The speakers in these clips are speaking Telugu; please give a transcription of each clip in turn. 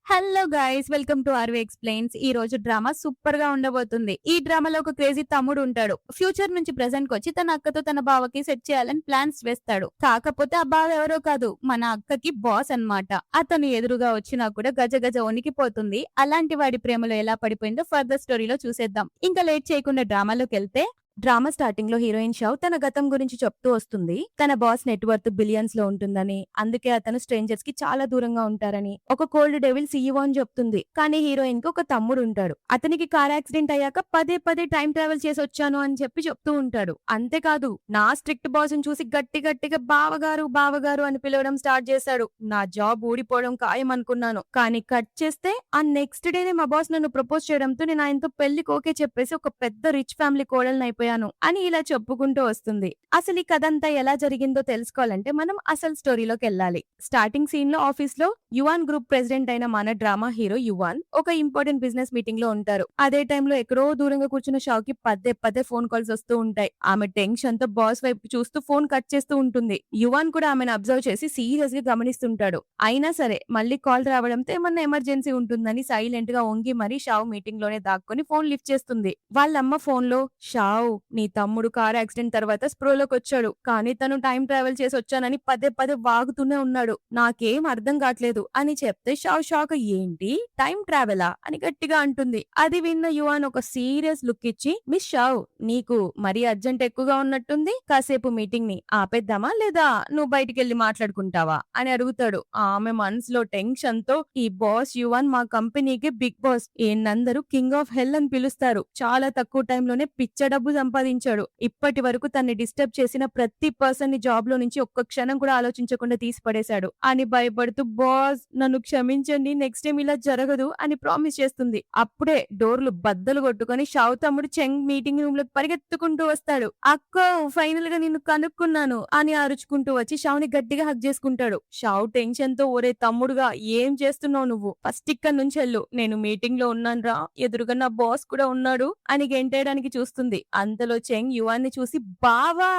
Hello guys, welcome to RV explains. ఈ రోజు డ్రామా సూపర్ గా ఉండబోతుంది. ఈ డ్రామాలో ఒక క్రేజీ తమ్ముడు ఉంటాడు. ఫ్యూచర్ నుంచి ప్రెజెంట్ కొచ్చి తన అక్కతో తన బావకి సెట్ చేయాలని ప్లాన్స్ వేస్తాడు. కాకపోతే ఆ బావ ఎవరో కాదు, మన అక్కకి బాస్ అన్నమాట. అతను ఎదురుగా వచ్చినా కూడా గజ గజ వణికిపోతుంది. అలాంటి వాడి ప్రేమలో ఎలా పడిపోయిందో ఫర్దర్ స్టోరీలో చూసేద్దాం. ఇంకా లేట్ చేయకుండా డ్రామాలోకి వెళ్తే, డ్రామా స్టార్టింగ్ లో హీరోయిన్ షావ్ తన గతం గురించి చెప్తూ వస్తుంది. తన బాస్ నెట్వర్త్ బిలియన్స్ లో ఉంటుందని, అందుకే అతను స్ట్రేంజర్స్ కి చాలా దూరంగా ఉంటారని, ఒక కోల్డ్ డెవిల్ సీఈఓ అని చెప్తుంది. కానీ హీరోయిన్ కి ఒక తమ్ముడు ఉంటాడు. అతనికి కార్ యాక్సిడెంట్ అయ్యాక పదే పదే టైం ట్రావెల్ చేసి వచ్చాను అని చెప్పి చెప్తూ ఉంటాడు. అంతేకాదు, నా స్ట్రిక్ట్ బాస్ ని చూసి గట్టి గట్టిగా బావగారు బావగారు అని పిలవడం స్టార్ట్ చేశాడు. నా జాబ్ ఊడిపోవడం ఖాయం అనుకున్నాను. కానీ కట్ చేస్తే ఆ నెక్స్ట్ డేనే మా బాస్ నన్ను ప్రపోజ్ చేయడంతో నేను ఆయనతో పెళ్లికి ఓకే చెప్పేసి ఒక పెద్ద రిచ్ ఫ్యామిలీ కోడల్ని అయిపోయాను అని ఇలా చెప్పుకుంటూ వస్తుంది. అసలు ఈ కథ అంతా ఎలా జరిగిందో తెలుసుకోవాలంటే మనం అసలు స్టోరీలోకి వెళ్ళాలి. స్టార్టింగ్ సీన్ లో ఆఫీస్ లో యువాన్ గ్రూప్ ప్రెసిడెంట్ అయిన మన డ్రామా హీరో యువాన్ ఒక ఇంపార్టెంట్ బిజినెస్ మీటింగ్ లో ఉంటారు. అదే టైంలో ఎక్కడో దూరంగా కూర్చున్న షావ్ కి పదే పదే ఫోన్ కాల్స్ వస్తూ ఉంటాయి. ఆమె టెన్షన్ తో బాస్ వైపు చూస్తూ ఫోన్ కట్ చేస్తూ ఉంటుంది. యువాన్ కూడా ఆమెను అబ్జర్వ్ చేసి సీరియస్ గా గమనిస్తుంటాడు. అయినా సరే మళ్ళీ కాల్ రావడంతో ఏమన్నా ఎమర్జెన్సీ ఉంటుందని సైలెంట్ గా వంగి మరీ షావ్ మీటింగ్ లోనే దాక్కుని ఫోన్ లిఫ్ట్ చేస్తుంది. వాళ్ళమ్మ ఫోన్ లో, షావ్, నీ తమ్ముడు కార్ యాక్సిడెంట్ తర్వాత స్ప్రోలోకి వచ్చాడు, కానీ తను టైం ట్రావెల్ చేసి వచ్చానని పదే పదే వాగుతూనే ఉన్నాడు, నాకేం అర్థం కావట్లేదు అని చెప్తే షావ్ షాక్, ఏంటి టైం ట్రావెలా అని గట్టిగా అంటుంది. అది విన్న యువాన్ ఒక సీరియస్ లుక్ ఇచ్చి, మిస్ షావ్, నీకు మరీ అర్జెంట్ ఎక్కువగా ఉన్నట్టుంది, కాసేపు మీటింగ్ ని ఆపేద్దామా లేదా నువ్వు బయటికి వెళ్లి మాట్లాడుకుంటావా అని అడుగుతాడు. ఆమె మనసులో టెన్షన్ తో, ఈ బాస్ యువాన్ మా కంపెనీకి బిగ్ బాస్, ఈయనందరూ కింగ్ ఆఫ్ హెల్ అని పిలుస్తారు, చాలా తక్కువ టైంలోనే పిచ్చ డబ్బు సంపాదించాడు, ఇప్పటి వరకు తన్ని డిస్టర్బ్ చేసిన ప్రతి పర్సన్ ని జాబ్ లో నుంచి ఒక్క క్షణం కూడా ఆలోచించకుండా తీసి పడేశాడు అని భయపడుతూ, బాస్ నన్ను క్షమించండి, నెక్స్ట్ టైం ఇలా జరగదు అని ప్రామిస్ చేస్తుంది. అప్పుడే డోర్లు బద్దలు కొట్టుకొని షావ్ తమ్ముడు చెంగ్ మీటింగ్ రూమ్ లోకి పరిగెత్తుకుంటూ వస్తాడు. అక్క, ఫైనల్ గా నిన్ను కనుక్కున్నాను అని అరుచుకుంటూ వచ్చి షావ్ ని గట్టిగా హగ్ చేసుకుంటాడు. షావ్ టెన్షన్ తో, ఒరే తమ్ముడుగా ఏం చేస్తున్నావు నువ్వు, ఫస్ట్ ఇక్కడ నుంచి వెళ్ళు, నేను మీటింగ్ లో ఉన్నాను రా, ఎదురుగా నా బాస్ కూడా ఉన్నాడు అని గెంటేయడానికి చూస్తుంది. అంతలో చెంగ్ యువాన్ ని చూసి బావా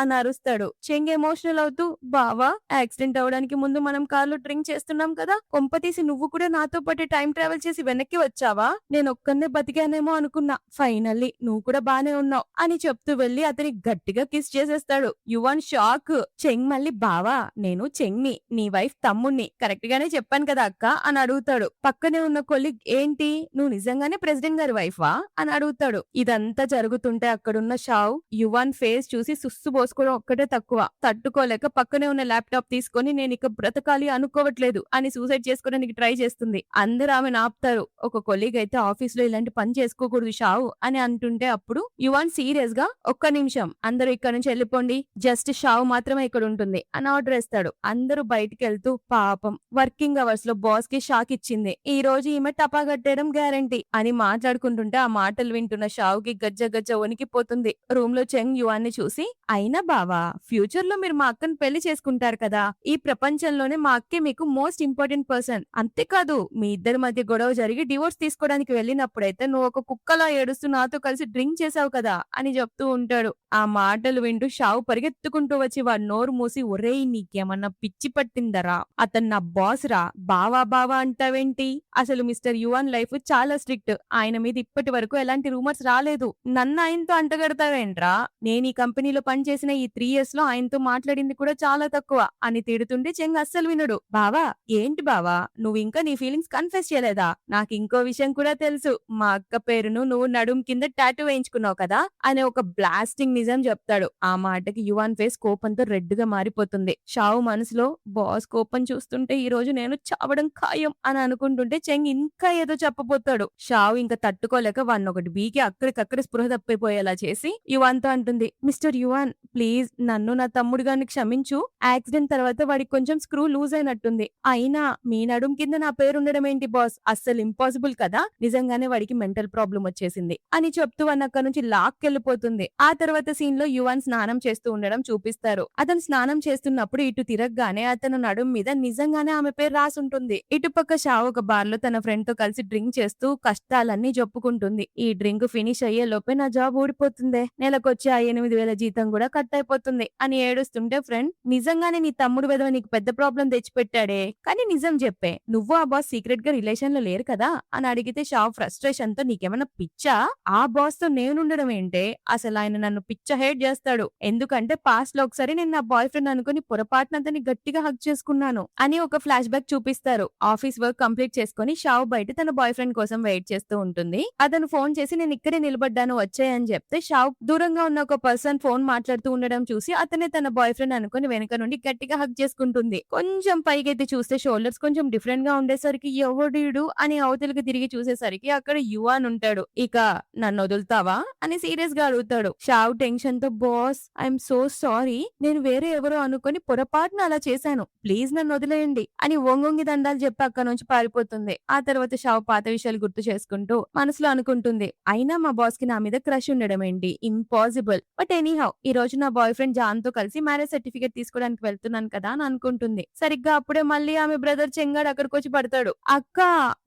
అని అరుస్తాడు. చెంగ్ ఎమోషనల్ అవుతూ, బావా, యాక్సిడెంట్ అవడానికి ముందు మనం కార్లో డ్రింక్ చేస్తున్నాం కదా, కొంపతీసి నువ్వు కూడా నాతో పాటు టైం ట్రావెల్ చేసి వెనక్కి వచ్చావా, నేను ఒక్కనే బతికానేమో అనుకున్నా, ఫైనల్లీ నువ్వు కూడా బానే ఉన్నావు అని చెప్తూ వెళ్లి అతని గట్టిగా కిస్ చేసేస్తాడు. Yuan shock. చెంగ్ మళ్ళీ, బావా, నేను చెంగ్ని, నీ వైఫ్ తమ్ముణ్ణి, కరెక్ట్ గానే చెప్పాను కదా అక్క అని అడుగుతాడు. పక్కనే ఉన్న కొలీగ్, ఏంటి నువ్వు నిజంగానే ప్రెసిడెంట్ గారి వైఫా అని అడుగుతాడు. ఇదంతా జరుగుతుంటే అక్కడున్న షావ్ యువాన్ ఫేస్ చూసి సుస్సు పోసుకోవడం ఒక్కటే తక్కువ, తట్టుకోలేక పక్కనే ఉన్న ల్యాప్టాప్ తీసుకొని, నేను ఇక బ్రతకాలి అనుకోవట్లేదు అని సూసైడ్ చేసుకోవడానికి ట్రై చేస్తుంది. అందరూ ఆమెను ఆపుతారు. ఒక కొలీగ్ అయితే, ఆఫీస్ లో ఇలాంటి పని చేసుకోకూడదు షావ్ అని అంటుంటే అప్పుడు యువాన్ సీరియస్ గా, ఒక్క నిమిషం, అందరూ ఇక్కడ నుంచి వెళ్ళిపోండి, జస్ట్ షావ్ మాత్రమే ఇక్కడ ఉంటుంది అని ఆర్డర్ వేస్తాడు. అందరూ బయటికి వెళ్తూ, పాపం వర్కింగ్ అవర్స్ లో బాస్ కి షాక్ ఇచ్చింది, ఈ రోజు ఈమె టపా కట్టేయడం గ్యారంటీ అని మాట్లాడుకుంటుంటే ఆ మాటలు వింటున్న షావ్ కి గజ్జ గజ్జ వణికిపోతుంది. రూమ్ లో చెంగ్ యువాన్ ని చూసి, అయినా బావా, ఫ్యూచర్ లో మీరు మా అక్కను పెళ్లి చేసుకుంటారు కదా, ఈ ప్రపంచంలోనే మా అక్కే మీకు మోస్ట్ ఇంపార్టెంట్ పర్సన్, అంతేకాదు మీ ఇద్దరి మధ్య గొడవ జరిగి డివోర్స్ తీసుకోవడానికి వెళ్ళినప్పుడైతే నువ్వు ఒక కుక్కలా ఏడుస్తూ నాతో కలిసి డ్రింక్ చేసావు కదా అని చెప్తూ ఉంటాడు. ఆ మాటలు వింటూ షావ్ పరిగెత్తుకుంటూ వచ్చి వాడు నోరు మూసి, ఒరేయ్ నీకేమన్నా పిచ్చి పట్టిందరా, అతను నా బాస్ రా, బావా బావా అంటావేంటి, అసలు మిస్టర్ యువాన్ లైఫ్ చాలా స్ట్రిక్ట్, ఆయన మీద ఇప్పటి వరకు ఎలాంటి రూమర్స్ రాలేదు, నన్ను ఆయనతో అంటగడతావేంట్రా, నేను ఈ కంపెనీలో పనిచేసిన ఈ 3 years లో ఆయనతో మాట్లాడింది కూడా చాలా తక్కువ అని తిడుతుంటే చెంగ్ అస్సలు వినడు. బావా, ఏంటి బావా, నువ్వు ఇంకా నీ ఫీలింగ్స్ కన్ఫెస్ చేయలేదా, నాకు ఇంకో విషయం కూడా తెలుసు, మా అక్క పేరును నువ్వు నడుం కింద టాటూ వేయించుకున్నావు కదా అనే ఒక బ్లాస్టింగ్ నిజం చెప్తాడు. ఆ మాటకి యువాన్ ఫేస్ కోపంతో రెడ్ గా మారిపోతుంది. షావు మనసులో, బాస్ కోపం చూస్తుంటే ఈ రోజు నేను చావడం ఖాయం అని అనుకుంటుంటే చెంగ్ ఇంకా ఏదో చెప్పబోతాడు. షావు ఇంకా తట్టుకోలేక వాడిని ఒకటి బీకి అక్కడికక్కడ స్పృహ తప్పిపోయేలా చేసి యువాన్ తో అంటుంది, మిస్టర్ యువాన్, ప్లీజ్ నన్ను నా తమ్ముడు గారిని క్షమించు, యాక్సిడెంట్ తర్వాత వాడికి కొంచెం స్క్రూ లూజ్ అయినట్టుంది, అయినా మీ నడుం కింద నా పేరు ఉండడం ఏంటి బాస్, అస్సలు ఇంపాసిబుల్ కదా, నిజంగానే వాడికి మెంటల్ ప్రాబ్లం వచ్చేసింది అని చెప్తూ వాడిని అక్కడ నుంచి లాక్కెళ్ళిపోతుంది. ఆ తర్వాత సీన్ లో యువాన్ స్నానం చేస్తూ ఉండడం చూపిస్తారు. అతను స్నానం చేస్తున్నప్పుడు ఇటు తిరగగానే అతను నడుం మీద నిజంగానే ఆమె పేరు రాసుంటుంది. ఇటుపక్క షావ్ ఒక బార్ లో తన ఫ్రెండ్ తో కలిసి డ్రింక్ చేస్తూ కష్టాలన్నీ చెప్పుకుంటుంది. ఈ డ్రింక్ ఫినిష్ అయ్యే లోపే నా జాబ్ పడిపోతుందే, నెలకొచ్చే ఆ 8,000 జీతం కూడా కట్ అయిపోతుంది అని ఏడుస్తుంటే ఫ్రెండ్, నిజంగానే నీ తమ్ముడు వెధవ నీకు పెద్ద ప్రాబ్లం తెచ్చిపెట్టాడే, కానీ నిజం చెప్పే, నువ్వు ఆ బాస్ సీక్రెట్ గా రిలేషన్ లో లేరు కదా అని అడిగితే షావ్ ఫ్రస్ట్రేషన్ తో, నీకేమన్నా పిచ్చా, ఆ బాస్ తో నేనుండడం ఏంటే, అసలు ఆయన నన్ను పిచ్చ హేట్ చేస్తాడు, ఎందుకంటే పాస్ట్ లో ఒకసారి నేను నా బాయ్ ఫ్రెండ్ అనుకుని పొరపాటున అతన్ని గట్టిగా హక్ చేసుకున్నాను అని ఒక ఫ్లాష్ బ్యాక్ చూపిస్తారు. ఆఫీస్ వర్క్ కంప్లీట్ చేసుకుని షావ్ బయట తన బాయ్ ఫ్రెండ్ కోసం వెయిట్ చేస్తూ ఉంటుంది. అతను ఫోన్ చేసి నేను ఇక్కడే నిలబడ్డాను వచ్చాయని చెప్తే, షావ్ దూరంగా ఉన్న ఒక పర్సన్ ఫోన్ మాట్లాడుతూ ఉండడం చూసి అతనే తన బాయ్ ఫ్రెండ్ అనుకుని వెనక నుండి గట్టిగా హక్ చేసుకుంటుంది. కొంచెం పైకెత్తి చూస్తే షోల్డర్స్ కొంచెం డిఫరెంట్ గా ఉండేసరికి ఎవడీడు అని అవతలికి తిరిగి చూసేసరికి అక్కడ యువాన్ ఉంటాడు. ఇక నన్ను వదులుతావా అని సీరియస్ గా అడుగుతాడు. షావ్ టెన్షన్ తో, బాస్ ఐఎమ్ సో సారీ, నేను వేరే ఎవరో అనుకుని పొరపాటున అలా చేశాను, ప్లీజ్ నన్ను వదిలేయండి అని ఒంగొంగి దండాలు చెప్పి అక్కడ నుంచి పారిపోతుంది. ఆ తర్వాత షావ్ పాత విషయాలు గుర్తు చేసుకుంటూ మనసులో అనుకుంటుంది, అయినా మా బాస్ కి నా మీద క్రష్ ఉండడం ఏంటి, ఇంపాసిబుల్, బట్ ఎనీహౌ ఈ రోజు నా బాయ్ ఫ్రెండ్ జాన్ తో కలిసి మ్యారేజ్ సర్టిఫికేట్ తీసుకోవడానికి వెళ్తున్నాను కదా అని అనుకుంటుంది. సరిగ్గా అప్పుడే మళ్ళీ ఆమె బ్రదర్ చెంగాడు అక్కడికి వచ్చి పడతాడు. అక్క,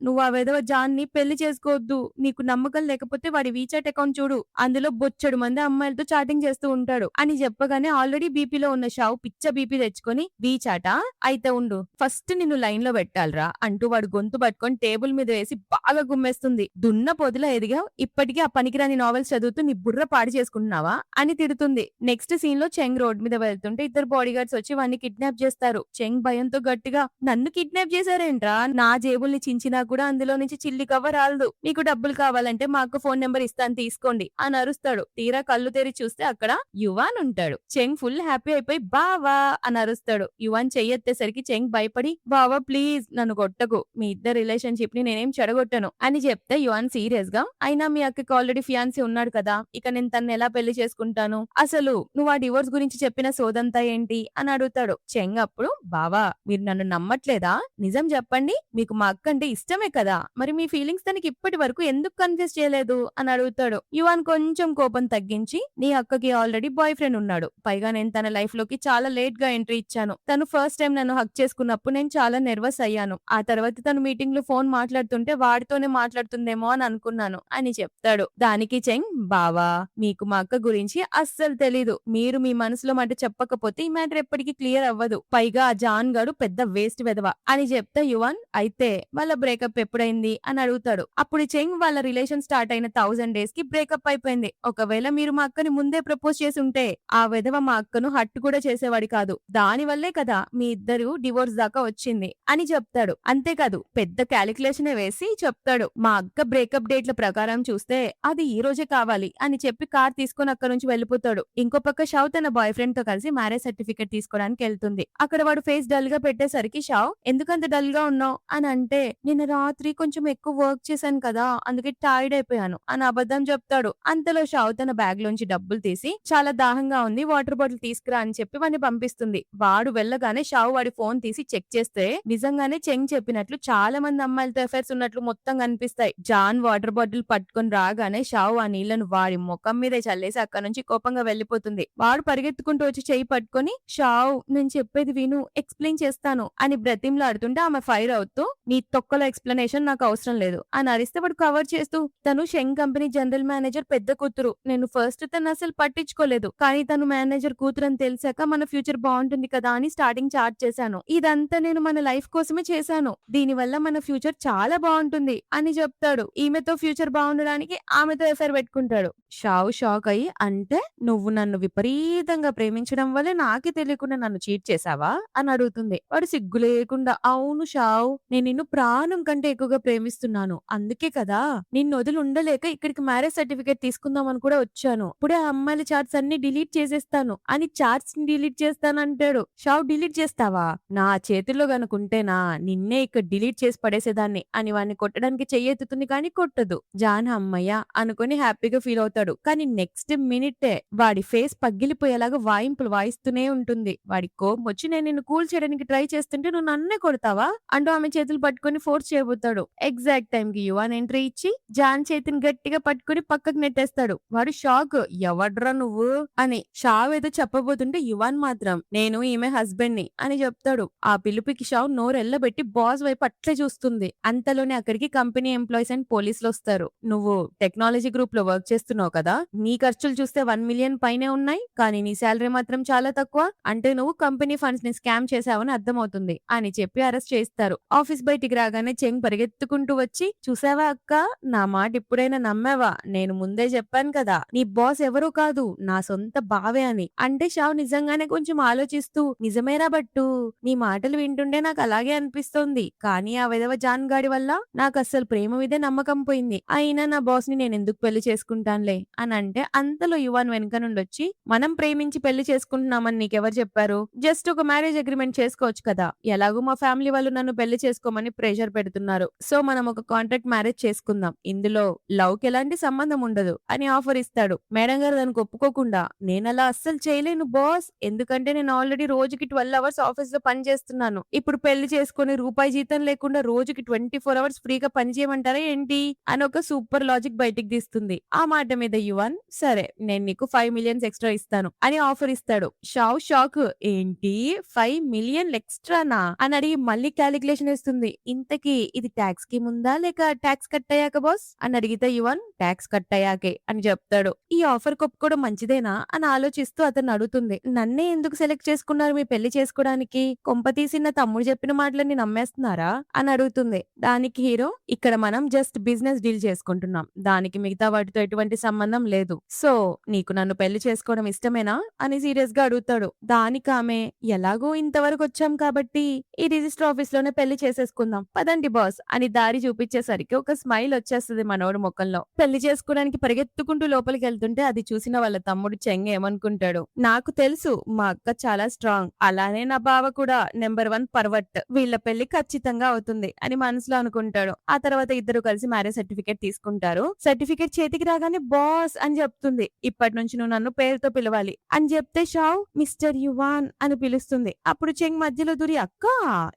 నువ్వు ఆ విధవ జాన్ ని పెళ్లి చేసుకోవద్దు, నీకు నమ్మకం లేకపోతే వాడి వీచాట్ అకౌంట్ చూడు, అందులో బొచ్చడు మంది అమ్మాయిలతో చాటింగ్ చేస్తూ ఉంటాడు అని చెప్పగానే ఆల్రెడీ బీపీలో ఉన్న షావ్ పిచ్చ బీపీ తెచ్చుకొని, వీచాటా అయితే ఉండు, ఫస్ట్ నిన్ను లైన్ లో పెట్టాలరా అంటూ వాడు గొంతు పట్టుకొని టేబుల్ మీద వేసి బాగా గుమ్మేస్తుంది. దున్న పొదిలా ఎదిగావు, ఇప్పటికీ ఆ పనికిరాని నావెల్స్ చదువుతూ నీ బుర్ర పాడు చేసుకుంటున్నావా అని తిడుతుంది. నెక్స్ట్ సీన్ లో చెంగ్ రోడ్ మీద వెళ్తుంటే ఇద్దరు బాడీ గార్డ్స్ వచ్చి వాడిని కిడ్నాప్ చేస్తారు. చెంగ్ భయంతో గట్టిగా, నన్ను కిడ్నాప్ చేశారేంట్రా, నా జేబుల్ని చించినా కూడా అందులో నుంచి చిల్లి కవ్వ రాలదు, మీకు డబ్బులు కావాలంటే మా అక్క ఫోన్ నెంబర్ ఇస్తాను తీసుకోండి అని అరుస్తాడు. తీరా కళ్ళు తెరిచి చూస్తే అక్కడ యువాన్ ఉంటాడు. చెంగ్ ఫుల్ హ్యాపీ అయిపోయి బావా అని అరుస్తాడు. యువాన్ చెయ్యెత్తేసరికి చెంగ్ భయపడి, బావా ప్లీజ్ నన్ను కొట్టకు, మీ ఇద్దరు రిలేషన్షిప్ ని నేనేం చెడగొట్టను అని చెప్తే యువాన్ సీరియస్ గా, అయినా మీ అక్కకి ఆల్రెడీ ఫియాన్సీ ఉన్నాడు కదా, ఇక నేను తన్ని ఎలా పెళ్లి చేసుకుంటాను, అసలు నువ్వు ఆ డివోర్స్ గురించి చెప్పిన సోదంతా ఏంటి అని అడుగుతాడు. చెంగ్ అప్పుడు, బావా మీరు నన్ను నమ్మట్లేదా, నిజం చెప్పండి, మీకు మా అక్క అంటే ఇష్టమే కదా, మరి మీ ఫీలింగ్స్ తనకి ఇప్పటి వరకు ఎందుకు కన్ఫ్యూజ్ చేయలేదు అని అడుగుతాడు. యువాన్ కొంచెం కోపం తగ్గించి, నీ అక్కకి ఆల్రెడీ బాయ్ ఫ్రెండ్ ఉన్నాడు, పైగా నేను తన లైఫ్ లోకి చాలా లేట్ గా ఎంట్రీ ఇచ్చాను, తను ఫస్ట్ టైం నన్ను హక్ చేసుకున్నప్పుడు నేను చాలా నెర్వస్ అయ్యాను, ఆ తర్వాత తను మీటింగ్ లో ఫోన్ మాట్లాడుతుంటే వాడితోనే మాట్లాడుతుందేమో అని అనుకున్నాను అని చెప్తాడు. దానికి చెంగ్, బావా మీకు మా అక్క గురించి అస్సలు తెలీదు, మీరు మీ మనసులో మాట చెప్పకపోతే ఈ మ్యాటర్ ఎప్పటికీ క్లియర్ అవ్వదు, పైగా ఆ జాన్ గాడు పెద్ద వేస్ట్ వెదవ అని చెప్తే యువాన్, అయితే వాళ్ళ బ్రేకప్ ఎప్పుడైంది అని అడుగుతాడు. అప్పుడు చెంగ్, వాళ్ళ రిలేషన్ స్టార్ట్ అయిన 1000 డేస్ కి బ్రేకప్ అయిపోయింది, ఒకవేళ మీరు మా అక్కని ముందే ప్రపోజ్ చేసి ఉంటే ఆ విధవ మా అక్కను హట్టు కూడా చేసేవాడి కాదు, దాని వల్లే కదా మీ ఇద్దరు డివోర్స్ దాకా వచ్చింది అని చెప్తాడు. అంతేకాదు పెద్ద క్యాలిక్యులేషన్ వేసి చెప్తాడు, మా అక్క బ్రేకప్ డేట్ల ప్రకారం చూస్తే అది ఈ రోజే కావాలి అని చెప్పి కార్ తీసుకొని అక్కడ నుంచి వెళ్ళిపోతాడు. ఇంకో పక్క షావ్ తన బాయ్ ఫ్రెండ్ తో కలిసి మ్యారేజ్ సర్టిఫికేట్ తీసుకోవడానికి వెళ్తుంది. అక్కడ వాడు ఫేస్ డల్ గా పెట్టేసరికి షావ్, ఎందుకంత డల్ గా ఉన్నావు అని అంటే, నిన్న రాత్రి కొంచెం ఎక్కువ వర్క్ చేశాను కదా అందుకే టైర్డ్ అయిపోయాను అని అబద్ధం చెప్తాడు. అంతలో షావ్ తన బ్యాగ్ లోంచి డబ్బులు తీసి, చాలా దాహంగా ఉంది వాటర్ బాటిల్ తీసుకురా అని చెప్పి వాడిని పంపిస్తుంది. వాడు వెళ్ళగానే షావ్ వాడి ఫోన్ తీసి చెక్ చేస్తే నిజంగానే చెంగ్ చెప్పినట్లు చాలా మంది అమ్మాయిలతో ఎఫైర్స్ ఉన్నట్లు మొత్తం కనిపిస్తాయి. జాన్ వాటర్ బాటిల్ పట్టుకొని రాగానే షావ్ ఆ నీళ్లను వాడి ముఖం మీదే చల్లేసి అక్కడ నుంచి కోపంగా వెళ్లిపోతుంది. వాడు పరిగెత్తుకుంటూ వచ్చి చెయ్యి పట్టుకొని, షావ్ నేను చెప్పేది విను, ఎక్స్ప్లెయిన్ చేస్తాను అని బ్రతిమలాడుతుంటే ఆమె ఫైర్ అవుతూ, నీ తొక్కల ఎక్స్ప్లెనేషన్ నాకు అవసరం లేదు అని అరిస్తే వాడు కవర్ చేస్తూ, తను షెంగ్ కంపెనీ జనరల్ మేనేజర్ పెద్ద కూతురు, నేను ఫస్ట్ తను అసలు పట్టించుకోలేదు, కానీ తను మేనేజర్ కూతురు అని తెలిసాక మన ఫ్యూచర్ బాగుంటుంది కదా అని స్టార్టింగ్ చార్ట్ చేశాను, ఇదంతా నేను మన లైఫ్ కోసమే చేశాను, దీని వల్ల మన ఫ్యూచర్ చాలా బాగుంటుంది అని చెప్తాడు. ఈమెతో ఫ్యూచర్ బాగుండడానికి ఆమెతో ఎఫైర్ పెట్టుకుంటాడు. షావ్ షాక్ అయ్యి, అంటే నువ్వు నన్ను విపరీతంగా ప్రేమించడం వల్ల నాకే తెలియకుండా నన్ను చీట్ చేసావా అని అడుగుతుంది. వాడు సిగ్గు లేకుండా, అవును షావ్, నేను నిన్ను ప్రాణం కంటే ఎక్కువగా ప్రేమిస్తున్నాను, అందుకే కదా నిన్ను వదిలి ఉండలేక ఇక్కడికి మ్యారేజ్ సర్టిఫికేట్ తీసుకుందామని కూడా వచ్చాను, ఇప్పుడే ఆ అమ్మాయిల చార్ట్స్ అన్ని డిలీట్ చేసేస్తాను అని చార్ట్స్ ని డిలీట్ చేస్తానంటాడు. షావ్, డిలీట్ చేస్తావా, నా చేతిలో గనుకుంటేనా నిన్నే ఇక్కడ డిలీట్ చేసి పడేసేదాన్ని అని వాడిని కొట్టడానికి చెయ్యెత్తుతుంది కానీ కొట్టదు. జాన్ అమ్మయ్య అనుకుని హ్యాపీగా ఫీల్ అవుతాడు. కానీ నెక్స్ట్ మినిటే వాడి ఫేస్ పగిలిపోయేలాగా వాయింపులు వాయిస్తూనే ఉంటుంది. వాడి కోపం వచ్చి, నేను నిన్ను కూల్ చేయడానికి ట్రై చేస్తుంటే నువ్వు నన్నే కొడతావా అంటూ ఆమె చేతులు పట్టుకొని ఫోర్స్ చేయబోతాడు. ఎగ్జాక్ట్ టైం కి యువాన్ ఎంట్రీ ఇచ్చి జాన్ చేతిని గట్టిగా పట్టుకుని పక్కకు నెట్టేస్తాడు. వాడు షాక్, ఎవడ్రా నువ్వు అని. షావ్ ఏదో చెప్పబోతుంటే యువాన్ మాత్రం, నేను ఈమె హస్బెండ్ ని అని చెప్తాడు. ఆ పిలుపుకి షావ్ నోరెల్లబెట్టి బాస్ వైపు అట్లే చూస్తుంది. అంతలోనే అక్కడికి కంపెనీ ఎంప్లాయీస్ అండ్ పోలీసులు వస్తారు. నువ్వు టెక్నాలజీ గ్రూప్ లో వర్క్ చేస్తున్న చేస్తున్నావు కదా, నీ ఖర్చులు చూస్తే 1 మిలియన్ పైనే ఉన్నాయి, కానీ నీ శాలరీ మాత్రం చాలా తక్కువ, అంటే నువ్వు కంపెనీ ఫండ్స్ ని స్కామ్ చేసావని అర్థమవుతుంది అని చెప్పి అరెస్ట్ చేస్తారు. ఆఫీస్ బయటికి రాగానే చెంగ్ పరిగెత్తుకుంటూ వచ్చి, చూసావా అక్క, నా మాట ఇప్పుడైనా నమ్మావా, నేను ముందే చెప్పాను కదా నీ బాస్ ఎవరూ కాదు నా సొంత బావే అని. అంటే షావ్ నిజంగానే కొంచెం ఆలోచిస్తూ, నిజమేరా బట్టు, నీ మాటలు వింటుండే నాకు అలాగే అనిపిస్తోంది, కానీ ఆ విధవ జాన్ గాడి వల్ల నాకు అస్సలు ప్రేమ మీదే నమ్మకం పోయింది, అయినా నా బాస్ ని నేను ఎందుకు పెళ్లి చేసుకుంటానులే అని అంటే, అంతలో యువన్ వెనక నుండి వచ్చి, మనం ప్రేమించి పెళ్లి చేసుకుంటున్నామని నీకెవరు చెప్పారు, జస్ట్ ఒక మ్యారేజ్ అగ్రిమెంట్ చేసుకోవచ్చు కదా, ఎలాగో మా ఫ్యామిలీ వాళ్ళు నన్ను పెళ్లి చేసుకోమని ప్రెషర్ పెడుతున్నారు, సో మనం ఒక కాంట్రాక్ట్ మ్యారేజ్ చేసుకుందాం, ఇందులో లవ్ కి ఎలాంటి సంబంధం ఉండదు అని ఆఫర్ ఇస్తాడు. మేడం గారు దానికి ఒప్పుకోకుండా, నేను అలా అస్సలు చేయలేను బాస్, ఎందుకంటే నేను ఆల్రెడీ రోజుకి 12 అవర్స్ ఆఫీస్ లో పని చేస్తున్నాను, ఇప్పుడు పెళ్లి చేసుకుని రూపాయి జీతం లేకుండా రోజుకి 24 అవర్స్ ఫ్రీగా పని చేయమంటారా ఏంటి అని ఒక సూపర్ లాజిక్ బయటికి తీస్తుంది. ఆ మాట మీద యువన్, సరే నేను నీకు 5 మిలియన్స్ ఎక్స్ట్రా ఇస్తాను అని ఆఫర్ ఇస్తాడు. షావ్ షాక్, ఏంటి 5 మిలియన్ ఎక్స్ట్రానా అని అడిగి మళ్ళీ క్యాలిక్యులేషన్ వేస్తుంది. ఇంతకీ ఇది ట్యాక్స్ కి ముందా లేక ట్యాక్స్ కట్ అయ్యాక బాస్ అని అడిగితే యువన్, ట్యాక్స్ కట్ అయ్యాకే అని చెప్తాడు. ఈ ఆఫర్ ఒప్పుకోవడం మంచిదేనా అని ఆలోచిస్తూ అతను అడుగుతుంది, నన్నే ఎందుకు సెలెక్ట్ చేసుకున్నారు మీ పెళ్లి చేసుకోవడానికి, కొంపతీసి నా తమ్ముడు చెప్పిన మాటలన్నీ నమ్మేస్తున్నారా అని అడుగుతుంది. దానికి హీరో, ఇక్కడ మనం జస్ట్ బిజినెస్ డీల్ చేసుకుంటున్నాం, దానికి మిగతా వాటితో ఎటువంటి సంబంధం లేదు, సో నీకు నన్ను పెళ్లి చేసుకోవడం ఇష్టమేనా అని సీరియస్ గా అడుగుతాడు. దానికి ఆమె, ఎలాగో ఇంతవరకు వచ్చాం కాబట్టి ఈ రిజిస్టర్ ఆఫీస్ లోనే పెళ్లి చేసేసుకుందాం పదండి బాస్ అని దారి చూపించేసరికి ఒక స్మైల్ వచ్చేస్తుంది మనోడు ముఖంలో. పెళ్లి చేసుకోవడానికి పరిగెత్తుకుంటూ లోపలికి వెళ్తుంటే అది చూసిన వాళ్ళ తమ్ముడు చెంగ్ ఏమనుకుంటాడు, నాకు తెలుసు మా అక్క చాలా స్ట్రాంగ్, అలానే నా బావ కూడా నెంబర్ 1 పర్వట్, వీళ్ళ పెళ్లి ఖచ్చితంగా అవుతుంది అని మనసులో అనుకుంటాడు. ఆ తర్వాత ఇద్దరు కలిసి మ్యారేజ్ సర్టిఫికేట్ తీసుకుంటారు. సర్టిఫికేట్ చేతికి రాగానే బాస్ అని చెప్తుంది, ఇప్పటి నుంచి నువ్వు నన్ను పేరుతో పిలవాలి అని చెప్తే షావ్ మిస్టర్ యువాన్ అని పిలుస్తుంది. అప్పుడు చెంగ్ మధ్యలో దూరి, అక్క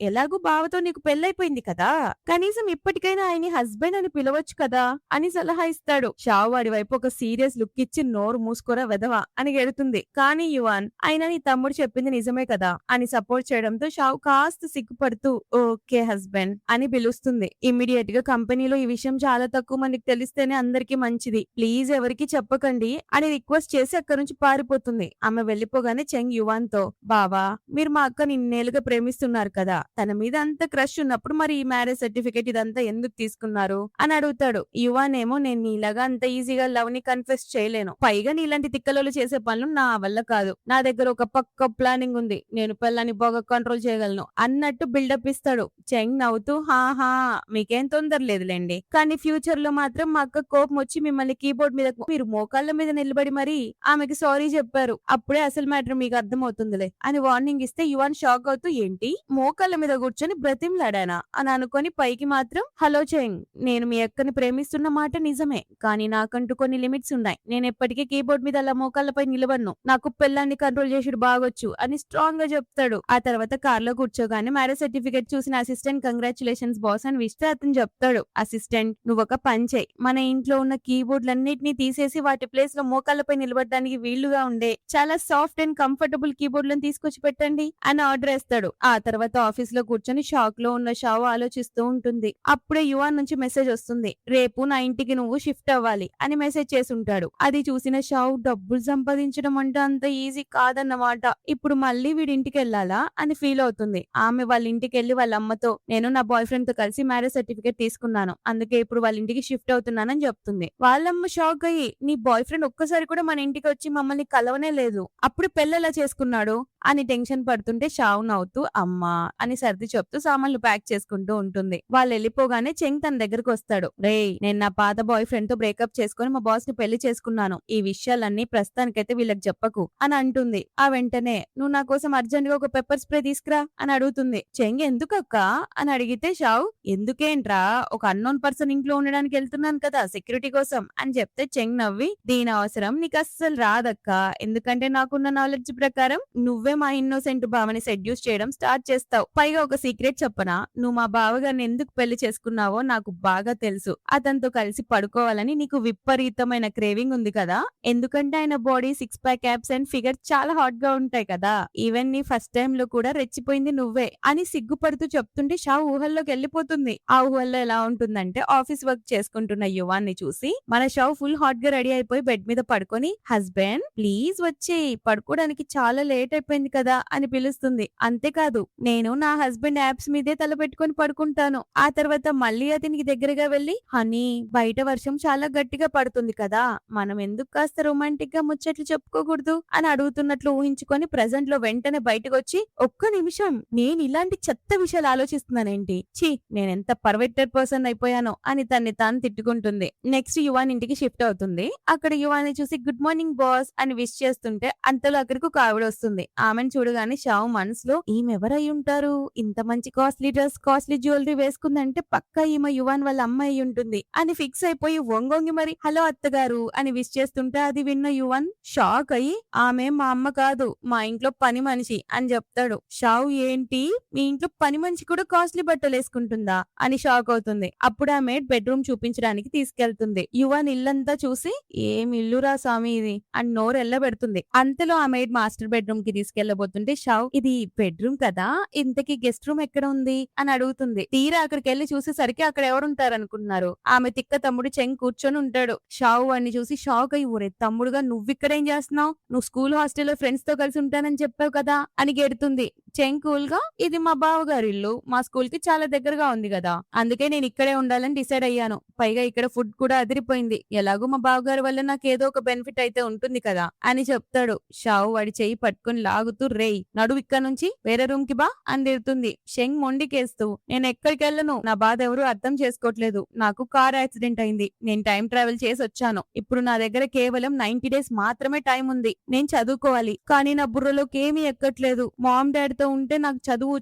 ఎలాగూ బావతో నీకు పెళ్ళైపోయింది కదా, కనీసం ఇప్పటికైనా ఆయన్ని హస్బెండ్ అని పిలవచ్చు కదా అని సలహా ఇస్తాడు. షావ్ వాడి వైపు ఒక సీరియస్ లుక్ ఇచ్చి, నోరు మూసుకోరా వెదవా అని గెడుతుంది. కానీ యువాన్, అయినా నీ తమ్ముడు చెప్పింది నిజమే కదా అని సపోర్ట్ చేయడంతో షావ్ కాస్త సిగ్గుపడుతూ, ఓకే హస్బెండ్ అని పిలుస్తుంది. ఇమ్మీడియట్ గా కంపెనీలో ఈ విషయం చాలా తక్కువ మందికి తెలిస్తేనే అందరికీ మంచిది, ప్లీజ్ ఎవరికి చెప్పకండి అని రిక్వెస్ట్ చేసి అక్కడి నుంచి పారిపోతుంది. ఆమె వెళ్లిపోగానే చెంగ్ యువాన్ తో, బావా మీరు మా అక్కని ఇన్నేళ్లుగా ప్రేమిస్తున్నారు కదా, తన మీద అంత క్రష్ ఉన్నప్పుడు మరి ఈ మ్యారేజ్ సర్టిఫికేట్ ఇదంతా ఎందుకు తీసుకున్నారు అని అడుగుతాడు. యువాన్ ఏమో, నేను నీలాగా అంత ఈజీగా లవ్ ని కన్ఫెస్ చేయలేను, పైగా నీలాంటి తిక్కలోలు చేసే పనులు నా వల్ల కాదు, నా దగ్గర ఒక పక్క ప్లానింగ్ ఉంది, నేను పిల్లని బాగా కంట్రోల్ చేయగలను అన్నట్టు బిల్డప్ ఇస్తాడు. చెంగ్ నవ్వుతూ, హాహా మీకేం తొందర లేదులేండి, కానీ ఫ్యూచర్ లో మాత్రం మా అక్క కోపం వచ్చి మిమ్మల్ని కీబోర్డ్ మీద మీరు మోకాళ్ళ మీద నిలబడి మరి ఆమెకి సారీ చెప్పారు, అప్పుడే అసలు మ్యాటర్ మీకు అర్థమవుతుందిలే అని వార్నింగ్ ఇస్తే యువన్ షాక్ అవుతూ, ఏంటి మోకాళ్ళ మీద కూర్చొని బ్రతిమలాడానా అని అనుకొని పైకి మాత్రం, హలో చెంగ్, నేను మీ అక్కని ప్రేమిస్తున్న మాట నిజమే, కానీ నాకంటూ కొన్ని లిమిట్స్ ఉన్నాయి, నేను ఎప్పటికీ కీబోర్డ్ మీద అలా మోకాళ్ళపై నిలబడను, నాకు పిల్లాన్ని కంట్రోల్ చేసుడు బాగొచ్చు అని స్ట్రాంగ్ గా చెప్తాడు. ఆ తర్వాత కార్ లో కూర్చోగానే మ్యారేజ్ సర్టిఫికేట్ చూసిన అసిస్టెంట్, కంగ్రాచులేషన్స్ బాస్ అని విస్తే అతను చెప్తాడు, అసిస్టెంట్ నువ్వు ఒక పని చేయి, మన ఇంట్లో ఉన్న కీబోర్డ్లన్నిటిని తీసేసి వాటి ప్లేస్ లో మోకాళ్ళపై నిలబడడానికి వీలుగా ఉండే చాలా సాఫ్ట్ అండ్ కంఫర్టబుల్ కీబోర్డ్లను తీసుకొచ్చి పెట్టండి అని ఆర్డర్ వేస్తాడు. ఆ తర్వాత ఆఫీస్ లో కూర్చొని షాక్ లో ఉన్న షావ్ ఆలోచిస్తూ ఉంటుంది. అప్పుడే యువాన్ నుంచి మెసేజ్ వస్తుంది, రేపు నా ఇంటికి నువ్వు షిఫ్ట్ అవ్వాలి అని మెసేజ్ చేసి ఉంటాడు. అది చూసిన షావ్, డబ్బులు సంపాదించడం అంటే అంత ఈజీ కాదన్నమాట, ఇప్పుడు మళ్ళీ వీడి ఇంటికి వెళ్ళాలా అని ఫీల్ అవుతుంది. ఆమె వాళ్ళ ఇంటికి వెళ్లి వాళ్ళ అమ్మతో, నేను నా బాయ్ ఫ్రెండ్ తో కలిసి మ్యారేజ్ సర్టిఫికేట్ తీసుకున్నాను, అందుకే ఇప్పుడు వాళ్ళ ఇంటికి షిఫ్ట్ అవుతున్నానని చెప్తుంది. వాళ్ళమ్మ షాక్ అయ్యి, నీ బాయ్ ఫ్రెండ్ ఒక్కసారి కూడా మన ఇంటికి వచ్చి మమ్మల్ని కలవనే లేదు, అప్పుడు పెళ్ళెలా చేసుకున్నాడు అని టెన్షన్ పడుతుంటే షావ్ నవ్వుతూ, అమ్మా అని సర్ది చెప్తూ సామాన్లు ప్యాక్ చేసుకుంటూ ఉంటుంది. వాళ్ళు వెళ్ళిపోగానే చెంగ్ తన దగ్గరకు వస్తాడు, రేయ్ నేను నా పాత బాయ్ ఫ్రెండ్ తో బ్రేకప్ చేసుకుని మా బాస్ ని పెళ్లి చేసుకున్నాను, ఈ విషయాలన్నీ ప్రస్తుతానికైతే వీళ్ళకి చెప్పకు అని అంటుంది. ఆ వెంటనే, నువ్వు నా కోసం అర్జెంట్ గా ఒక పెప్పర్ స్ప్రే తీసుకురా అని అడుగుతుంది. చెంగ్ ఎందుకక్క అని అడిగితే షావ్, ఎందుకేంట్రా, ఒక అన్నోన్ పర్సన్ ఇంట్లో ఉండడానికి వెళ్తున్నాను కదా సెక్యూరిటీ కోసం అని చెప్తే చెంగ్ నవ్వి, దీని అవసరం నీకు అస్సలు రాదక్క, ఎందుకంటే నాకున్న నాలెడ్జ్ ప్రకారం నువ్వే మా ఇన్నోసెంట్ బావని సెడ్యూస్ చేయడం స్టార్ట్ చేస్తావు, పైగా ఒక సీక్రెట్ చెప్పనా, నువ్వు మా బావగారిని ఎందుకు పెళ్లి చేసుకున్నావో నాకు బాగా తెలుసు, అతనితో కలిసి పడుకోవాలని నీకు విపరీతమైన క్రేవింగ్ ఉంది కదా, ఎందుకంటే ఆయన body 6 pack abs and figure చాలా హాట్ గా ఉంటాయి కదా, ఈవెన్ నీ ఫస్ట్ టైం లో కూడా రెచ్చిపోయింది నువ్వే అని సిగ్గుపడుతూ చెప్తుంటే షావ్ ఊహల్లోకి వెళ్ళిపోతుంది. ఆ ఊహల్లో ఎలా ఉంటుందంటే, ఆఫీస్ వర్క్ చేసుకుంటున్న యువాన్ని చూసి మన షావ్ ఫుల్ ఫుల్ హాట్ గా రెడీ అయిపోయి బెడ్ మీద పడుకొని హస్బెండ్ ప్లీజ్ వచ్చి పడుకోవడానికి చాలా లేట్ అయిపోయింది కదా అని పిలుస్తుంది. అంతేకాదు నేను నా హస్బెండ్ యాప్స్ మీదే తల పెట్టుకొని పడుకుంటాను. ఆ తర్వాత మళ్ళీ అతనికి దగ్గరగా వెళ్లి హనీ బయట వర్షం చాలా గట్టిగా పడుతుంది కదా, మనం ఎందుకు కాస్త రొమాంటిక్ గా ముచ్చట్లు చెప్పుకోకూడదు అని అడుగుతున్నట్లు ఊహించుకొని ప్రెజెంట్ లో వెంటనే బయటకు వచ్చి ఒక్క నిమిషం నేను ఇలాంటి చెత్త విషయాలు ఆలోచిస్తున్నానేంటి, ఛీ నేనెంత పర్వెక్టర్ పర్సన్ అయిపోయానో అని తన్ని తాను తిట్టుకుంటుంది. నెక్స్ట్ యువాన్ ఇంటికి షిఫ్ట్ అవుతుంది. అక్కడ యువాన్ని చూసి గుడ్ మార్నింగ్ బాస్ అని విష్ చేస్తుంటే అంతలో అక్కడికి ఒక ఆవిడ వస్తుంది. ఆమెను చూడగానే షావు మనసులో ఈమెవరై ఉంటారు, ఇంత మంచి కాస్ట్లీ డ్రెస్ కాస్ట్లీ జ్యువెలరీ వేసుకుందంటే పక్కా ఈమె యువాన్ వాళ్ళ అమ్మాయి ఉంటుంది అని ఫిక్స్ అయిపోయి వంగొంగి మరి హలో అత్తగారు అని విష్ చేస్తుంటే అది విన్న యువన్ షాక్ అయ్యి ఆమె మా అమ్మ కాదు మా ఇంట్లో పని మనిషి అని చెప్తాడు. షావు ఏంటి మీ ఇంట్లో పని మనిషి కూడా కాస్ట్లీ బట్టలు వేసుకుంటుందా అని షాక్ అవుతుంది. అప్పుడు ఆమె బెడ్రూమ్ చూపించడానికి తీసుకెళ్తుంది. యువన్ ఇల్లంతా చూసి ఏం ఇల్లురా స్వామి ఇది అని నోరు ఎల్లబెడుతుంది. అంతలో ఆ మేడ్ మాస్టర్ బెడ్రూమ్ కి తీసుకెళ్లబోతుంటే షావ్ ఇది బెడ్రూమ్ కదా, ఇంతకీ గెస్ట్ రూమ్ ఎక్కడ ఉంది అని అడుగుతుంది. తీరా అక్కడికి వెళ్లి చూసేసరికి అక్కడ ఎవరుంటారు అనుకుంటున్నారు, ఆమె తిక్క తమ్ముడు చెంగ్ కూర్చొని ఉంటాడు. షావు వాడిని చూసి షాక్ అయ్యి ఊరే తమ్ముడుగా నువ్విక్కడేం చేస్తున్నావు, నువ్వు స్కూల్ హాస్టల్లో ఫ్రెండ్స్ తో కలిసి ఉంటానని చెప్పావు కదా అని గెడుతుంది. చెంగ్ కూల్ గా ఇది మా బావగారి ఇల్లు, మా స్కూల్ కి చాలా దగ్గరగా ఉంది కదా, అందుకే నేను ఇక్కడే ఉండాలని డిసైడ్ అయ్యాను. పైగా ఇక్కడ ఫుడ్ కూడా అదిరిపోయింది, ఎలాగో మా బావగారి వల్ల నాకు ఏదో ఒక బెనిఫిట్ అయితే ఉంటుంది కదా అని చెప్తాడు. షావు వాడి చెయ్యి పట్టుకుని లాగుతూ రేయ్ నడువు ఇక్కడ నుంచి వేరే రూమ్ కి బా అని తిడుతుంది. షెంగ్ మొండికేస్తూ నేను ఎక్కడికి వెళ్ళను, నా బాధ ఎవరు అర్థం చేసుకోవట్లేదు, నాకు కార్ యాక్సిడెంట్ అయింది, నేను టైం ట్రావెల్ చేసి వచ్చాను, ఇప్పుడు నా దగ్గర కేవలం 90 days మాత్రమే టైం ఉంది, నేను చదువుకోవాలి కానీ నా బుర్రలోకి ఏమీ ఎక్కట్లేదు, మామ్ డాడ్ తో ఉంటే నాకు చదువు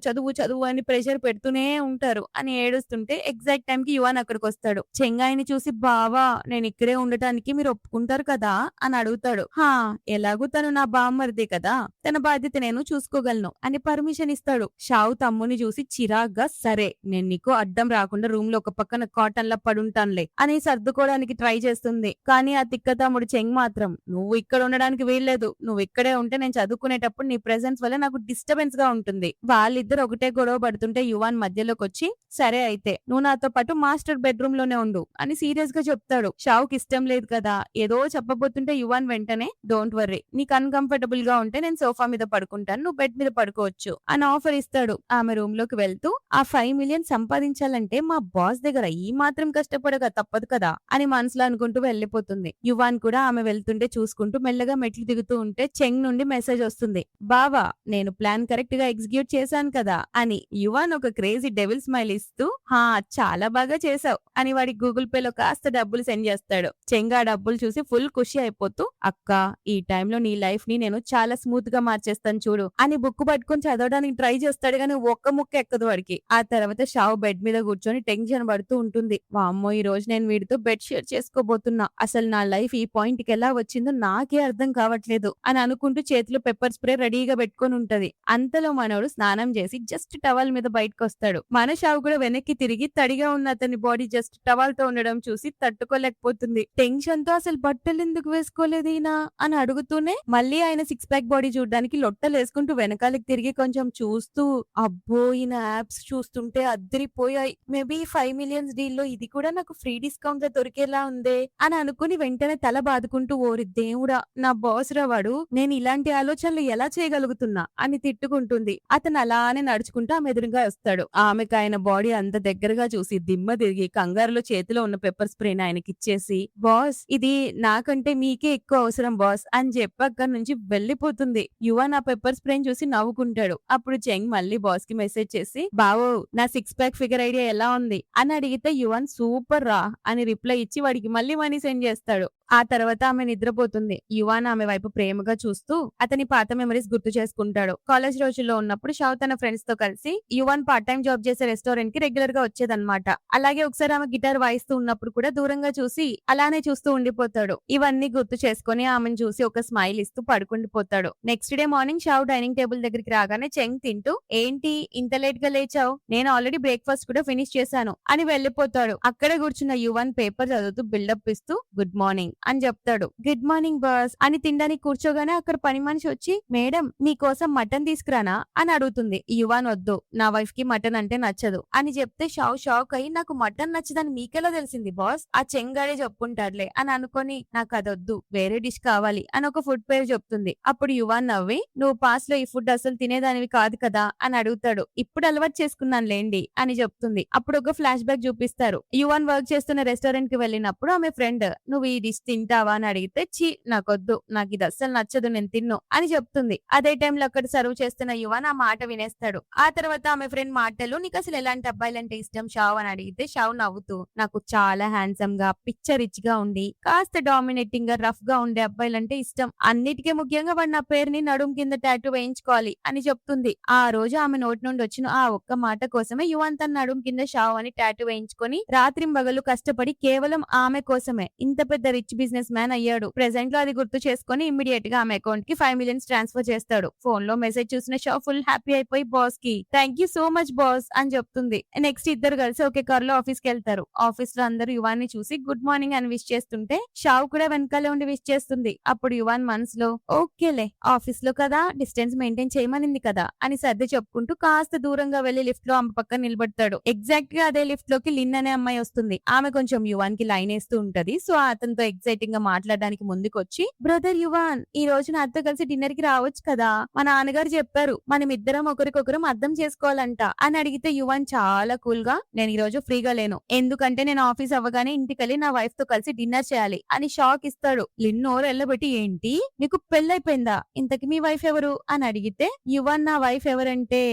చదువు చదువు అని ప్రెషర్ పెడుతూనే ఉంటారు అని ఏడుస్తుంటే ఎగ్జాక్ట్ టైం కి యువన్ అక్కడికి వస్తాడు. చెంగాయిని చూసి బావా నేను ఇక్కడే ఉండటానికి మీరు ఒప్పుకుంటారు కదా అని అడుగుతాడు. హా ఎలాగూ తను నా బామ్మర్దే కదా, తన బాధ్యత నేను చూసుకోగలను అని పర్మిషన్ ఇస్తాడు. షావు తమ్ముని చూసి చిరాగ్గా సరే నేను నీకు అడ్డం రాకుండా రూమ్ లో ఒక పక్కన కాటన్ లా పడుంటానులే అని సర్దుకోవడానికి ట్రై చేస్తుంది. కానీ ఆ తిక్క తమ్ముడు చెంగ్ మాత్రం నువ్వు ఇక్కడ ఉండడానికి వీల్లేదు, నువ్వు ఇక్కడే ఉంటే నేను చదువుకునేటప్పుడు నీ ప్రెసెన్స్ వల్ల నాకు డిస్టర్బెన్స్ గా ఉంటుంది. వాళ్ళిద్దరు ఒకటే గొడవ పడుతుంటే యువాన్ మధ్యలోకి వచ్చి సరే అయితే నువ్వు నాతో పాటు మాస్టర్ బెడ్రూమ్ లోనే ఉండు అని సీరియస్ గా చెప్తాడు. షావుకి ఇష్టం లేదు కదా, ఏదో చెప్పబోతుంటే యువాన్ వెంటనే డోంట్ వర్రీ నీకు అన్కంఫర్టబుల్ గా ఉంటే నేను సోఫా మీద పడుకుంటాను, నువ్వు బెడ్ మీద పడుకోవచ్చు అని ఆఫర్ ఇస్తాడు. ఆమె రూమ్ లోకి వెళ్తూ ఆ 5 million సంపాదించాలంటే మా బాస్ దగ్గర ఈ మాత్రం కష్టపడక తప్పదు కదా అని మనసులో అనుకుంటూ వెళ్లిపోతుంది. యువాన్ కూడా ఆమె వెళ్తుంటే చూసుకుంటూ మెల్లగా మెట్లు దిగుతూ ఉంటే చెంగ్ నుండి మెసేజ్ వస్తుంది. బావా నేను ప్లాన్ కరెక్ట్ గా ఎగ్జిక్యూట్ చేశాను కదా అని. యువాన్ ఒక క్రేజీ డెవిల్ స్మైల్ ఇస్తూ హా చాలా బాగా చేసావు అని వాడి గూగుల్ పే లో కాస్త డబ్బులు సెండ్ చేస్తాడు. చెంగ్ ఆ డబ్బులు చూసి ఫుల్ ఖుషి అయిపోతూ అక్క ఈ టైంలో నీ లైఫ్ ని నేను చాలా స్మూత్ గా మార్చేస్తాను చూడు అని బుక్ పట్టుకొని చదవడానికి ట్రై చేస్తాడు గానీ ఒక్క ముక్క ఎక్కదు వాడికి. ఆ తర్వాత షావు బెడ్ మీద కూర్చొని టెన్షన్ పడుతూ ఉంటుంది. వామ్మో ఈ రోజు నేను వీడితో బెడ్ షేర్ చేసుకోబోతున్నా, అసలు నా లైఫ్ ఈ పాయింట్ కి ఎలా వచ్చిందో నాకే అర్థం కావట్లేదు అని అనుకుంటూ చేతిలో పెప్పర్ స్ప్రే రెడీగా పెట్టుకొని ఉంటది. అంతలో మనోడు స్నానం చేసి జస్ట్ టవల్ మీద బయటకు వస్తాడు. మన షావు కూడా వెనక్కి తిరిగి తడిగా ఉన్న అతని బాడీ జస్ట్ టవల్ తో ఉండడం చూసి తట్టుకోలేకపోతుంది. టెన్షన్ తో అసలు బట్టలు ఎందుకు వేసుకోలేదు ఈయన అని అడుగుతూనే మళ్ళీ ఆయన 6 pack బాడీ చూడడానికి లొట్టలు వేసుకుంటూ వెనకాలకి తిరిగి కొంచెం చూస్తూ అబ్బో ఈయన యాప్స్ చూస్తుంటే అద్దరిపోయాయి, మేబీ 5 million డీల్ లో ఇది కూడా నాకు ఫ్రీ డిస్కౌంట్ లో దొరికేలా ఉందే అని అనుకుని వెంటనే తల బాదుకుంటూ ఓరి దేవుడా నా బాస్ రా వాడు, నేను ఇలాంటి ఆలోచనలు ఎలా చేయగలుగుతున్నా అని తిట్టుకుంటుంది. అతను అలానే నడుచుకుంటూ ఆమె ఎదురుగా వస్తాడు. ఆమెకు ఆయన బాడీ అంత దగ్గరగా చూసి దిమ్మ తిరిగి కంగారులో చేతిలో ఉన్న పెప్పర్ స్ప్రేని ఆయనకి ఇచ్చేసి బాస్ ఇది నాకంటే మీకే ఎక్కువ అవసరం బాస్ అని చెప్పి అక్కడి నుంచి వెళ్లిపోతుంది. యువన్ ఆ పెప్పర్ స్ప్రేని చూసి నవ్వుకుంటాడు. అప్పుడు చెంగ్ మళ్ళీ బాస్ కి మెసేజ్ చేసి బావో నా 6 pack ఫిగర్ ఐడియా ఎలా ఉంది అని అడిగితే యువన్ సూపర్ రా అని రిప్లై ఇచ్చి వాడికి మళ్ళీ మనీ సెండ్ చేస్తాడు. ఆ తర్వాత ఆమె నిద్రపోతుంది. యువాన్ ఆమె వైపు ప్రేమగా చూస్తూ అతని పాత మెమరీస్ గుర్తు చేసుకుంటాడు. కాలేజ్ రోజుల్లో ఉన్నప్పుడు షావ్ తన ఫ్రెండ్స్ తో కలిసి యువాన్ పార్ట్ టైం జాబ్ చేసే రెస్టారెంట్ కి రెగ్యులర్ గా వచ్చేదన్నమాట. అలాగే ఒకసారి ఆమె గిటార్ వాయిస్తూ ఉన్నప్పుడు కూడా దూరంగా చూసి అలానే చూస్తూ ఉండిపోతాడు. ఇవన్నీ గుర్తు చేసుకుని ఆమెను చూసి ఒక స్మైల్ ఇస్తూ పడుకుండిపోతాడు. Next day morning Shaw dining table దగ్గరికి రాగానే చెంగ్ తింటూ ఏంటి ఇంత లేట్ గా లేచావు, నేను ఆల్రెడీ బ్రేక్ఫాస్ట్ కూడా ఫినిష్ చేశాను అని వెళ్లిపోతాడు. అక్కడ కూర్చున్న యువాన్ పేపర్ చదువుతూ బిల్డప్ ఇస్తూ గుడ్ మార్నింగ్ అని చెప్తాడు. గుడ్ మార్నింగ్ బాస్ అని తినడానికి కూర్చోగానే అక్కడ పని మనిషి వచ్చి మేడం మీకోసం మటన్ తీసుకురానా అని అడుగుతుంది. యువాన్ వద్దు, నా వైఫ్ కి మటన్ అంటే నచ్చదు అని చెప్తే షాక్ అయ్యి నాకు మటన్ నచ్చదని మీకెలా తెలిసింది బాస్, ఆ చెంగాడే చెప్పుంటాడులే అని అనుకొని నాకు అదొద్దు వేరే డిష్ కావాలి అని ఒక ఫుడ్ పేరు చెప్తుంది. అప్పుడు యువాన్ నవ్వి నువ్వు పాస్ లో ఈ ఫుడ్ అసలు తినేదానివి కాదు కదా అని అడుగుతాడు. ఇప్పుడు అలవాటు చేసుకున్నాను లేండి అని చెప్తుంది. అప్పుడు ఒక ఫ్లాష్ బ్యాక్ చూపిస్తారు. యువాన్ వర్క్ చేస్తున్న రెస్టారెంట్ కి వెళ్ళినప్పుడు ఆమె ఫ్రెండ్ నువ్వు ఈ డిష్ తింటావా అని అడిగితే చీ నాకొద్దు, నాకు ఇది అస్సలు నచ్చదు, నేను తిన్ను అని చెప్తుంది. అదే టైంలో అక్కడ సర్వ్ చేస్తున్న యువాన్ ఆ మాట వినేస్తాడు. ఆ తర్వాత ఆమె ఫ్రెండ్ మాటలు నీకు అసలు ఎలాంటి అబ్బాయిలంటే ఇష్టం షావ్ అని అడిగితే షావ్ నవ్వుతూ నాకు చాలా హ్యాండ్సమ్ గా పిక్చర్ రిచ్ గా ఉండి కాస్త డామినేటింగ్ గా రఫ్ గా ఉండే అబ్బాయిలంటే ఇష్టం, అన్నిటికీ ముఖ్యంగా వాడు నా పేరుని నడుం కింద టాటూ వేయించుకోవాలి అని చెప్తుంది. ఆ రోజు ఆమె నోటి నుండి వచ్చిన ఆ ఒక్క మాట కోసమే యువన్ తన నడుం కింద షావ్ అని టాటూ వేయించుకొని రాత్రింబగళ్ళు కష్టపడి కేవలం ఆమె కోసమే ఇంత పెద్ద రిచ్ బిజినెస్ మ్యాన్ అయ్యాడు. ప్రెసెంట్ లో అది గుర్తు చేసుకుని ఇమ్మీడియట్ గా ఆమె అకౌంట్ కి 5 million ట్రాన్స్ఫర్ చేస్తాడు. ఫోన్ లో మెసేజ్ చూసిన షావ్ ఫుల్ హ్యాపీ అయిపోయి బాస్ కి thank you so much boss అని చెప్తుంది. నెక్స్ట్ ఇద్దరు కలిసి ఒకే కార్ లో ఆఫీస్ కి వెళ్తారు. ఆఫీస్ లో అందరూ యువాన్ని చూసి గుడ్ మార్నింగ్ అని విష్ చేస్తుంటే షావ్ కూడా వెనకాలే ఉండి విష్ చేస్తుంది. అప్పుడు యువాన్ మనసులో ఓకేలే ఆఫీస్ లో కదా డిస్టెన్స్ మెయింటైన్ చేయమనింది కదా అని సర్ది చెప్పుకుంటూ కాస్త దూరంగా వెళ్లి లిఫ్ట్ లో ఆమె పక్కన నిలబడతాడు. ఎగ్జాక్ట్ గా అదే లిఫ్ట్ లోకి లిన్ అనే అమ్మాయి వస్తుంది. ఆమె కొంచెం యువాన్ కి లైన్ వేస్తూ ఉంటది. సో అతనితో ఎక్సైటింగ్ గా మాట్లాడడానికి ముందుకు వచ్చి బ్రదర్ యువాన్ ఈ రోజు నాతో కలిసి డిన్నర్ కి రావచ్చు కదా, మా నాన్నగారు చెప్పారు మనం ఇద్దరం ఒకరికొకరం అర్థం చేసుకోవాలంట అని అడిగితే యువాన్ చాలా కూల్ గా నేను ఈ రోజు ఫ్రీగా లేను, ఎందుకంటే నేను ఆఫీస్ అవ్వగానే ఇంటికెళ్ళి నా వైఫ్ తో కలిసి డిన్నర్ చేయాలి అని షాక్ ఇస్తాడు. లిన్ నోరు ఎల్లబెట్టి ఏంటి నీకు పెళ్ళైపోయిందా, ఇంతకి మీ వైఫ్ ఎవరు అని అడిగితే యువన్ నా వైఫ్ ఎవరంటే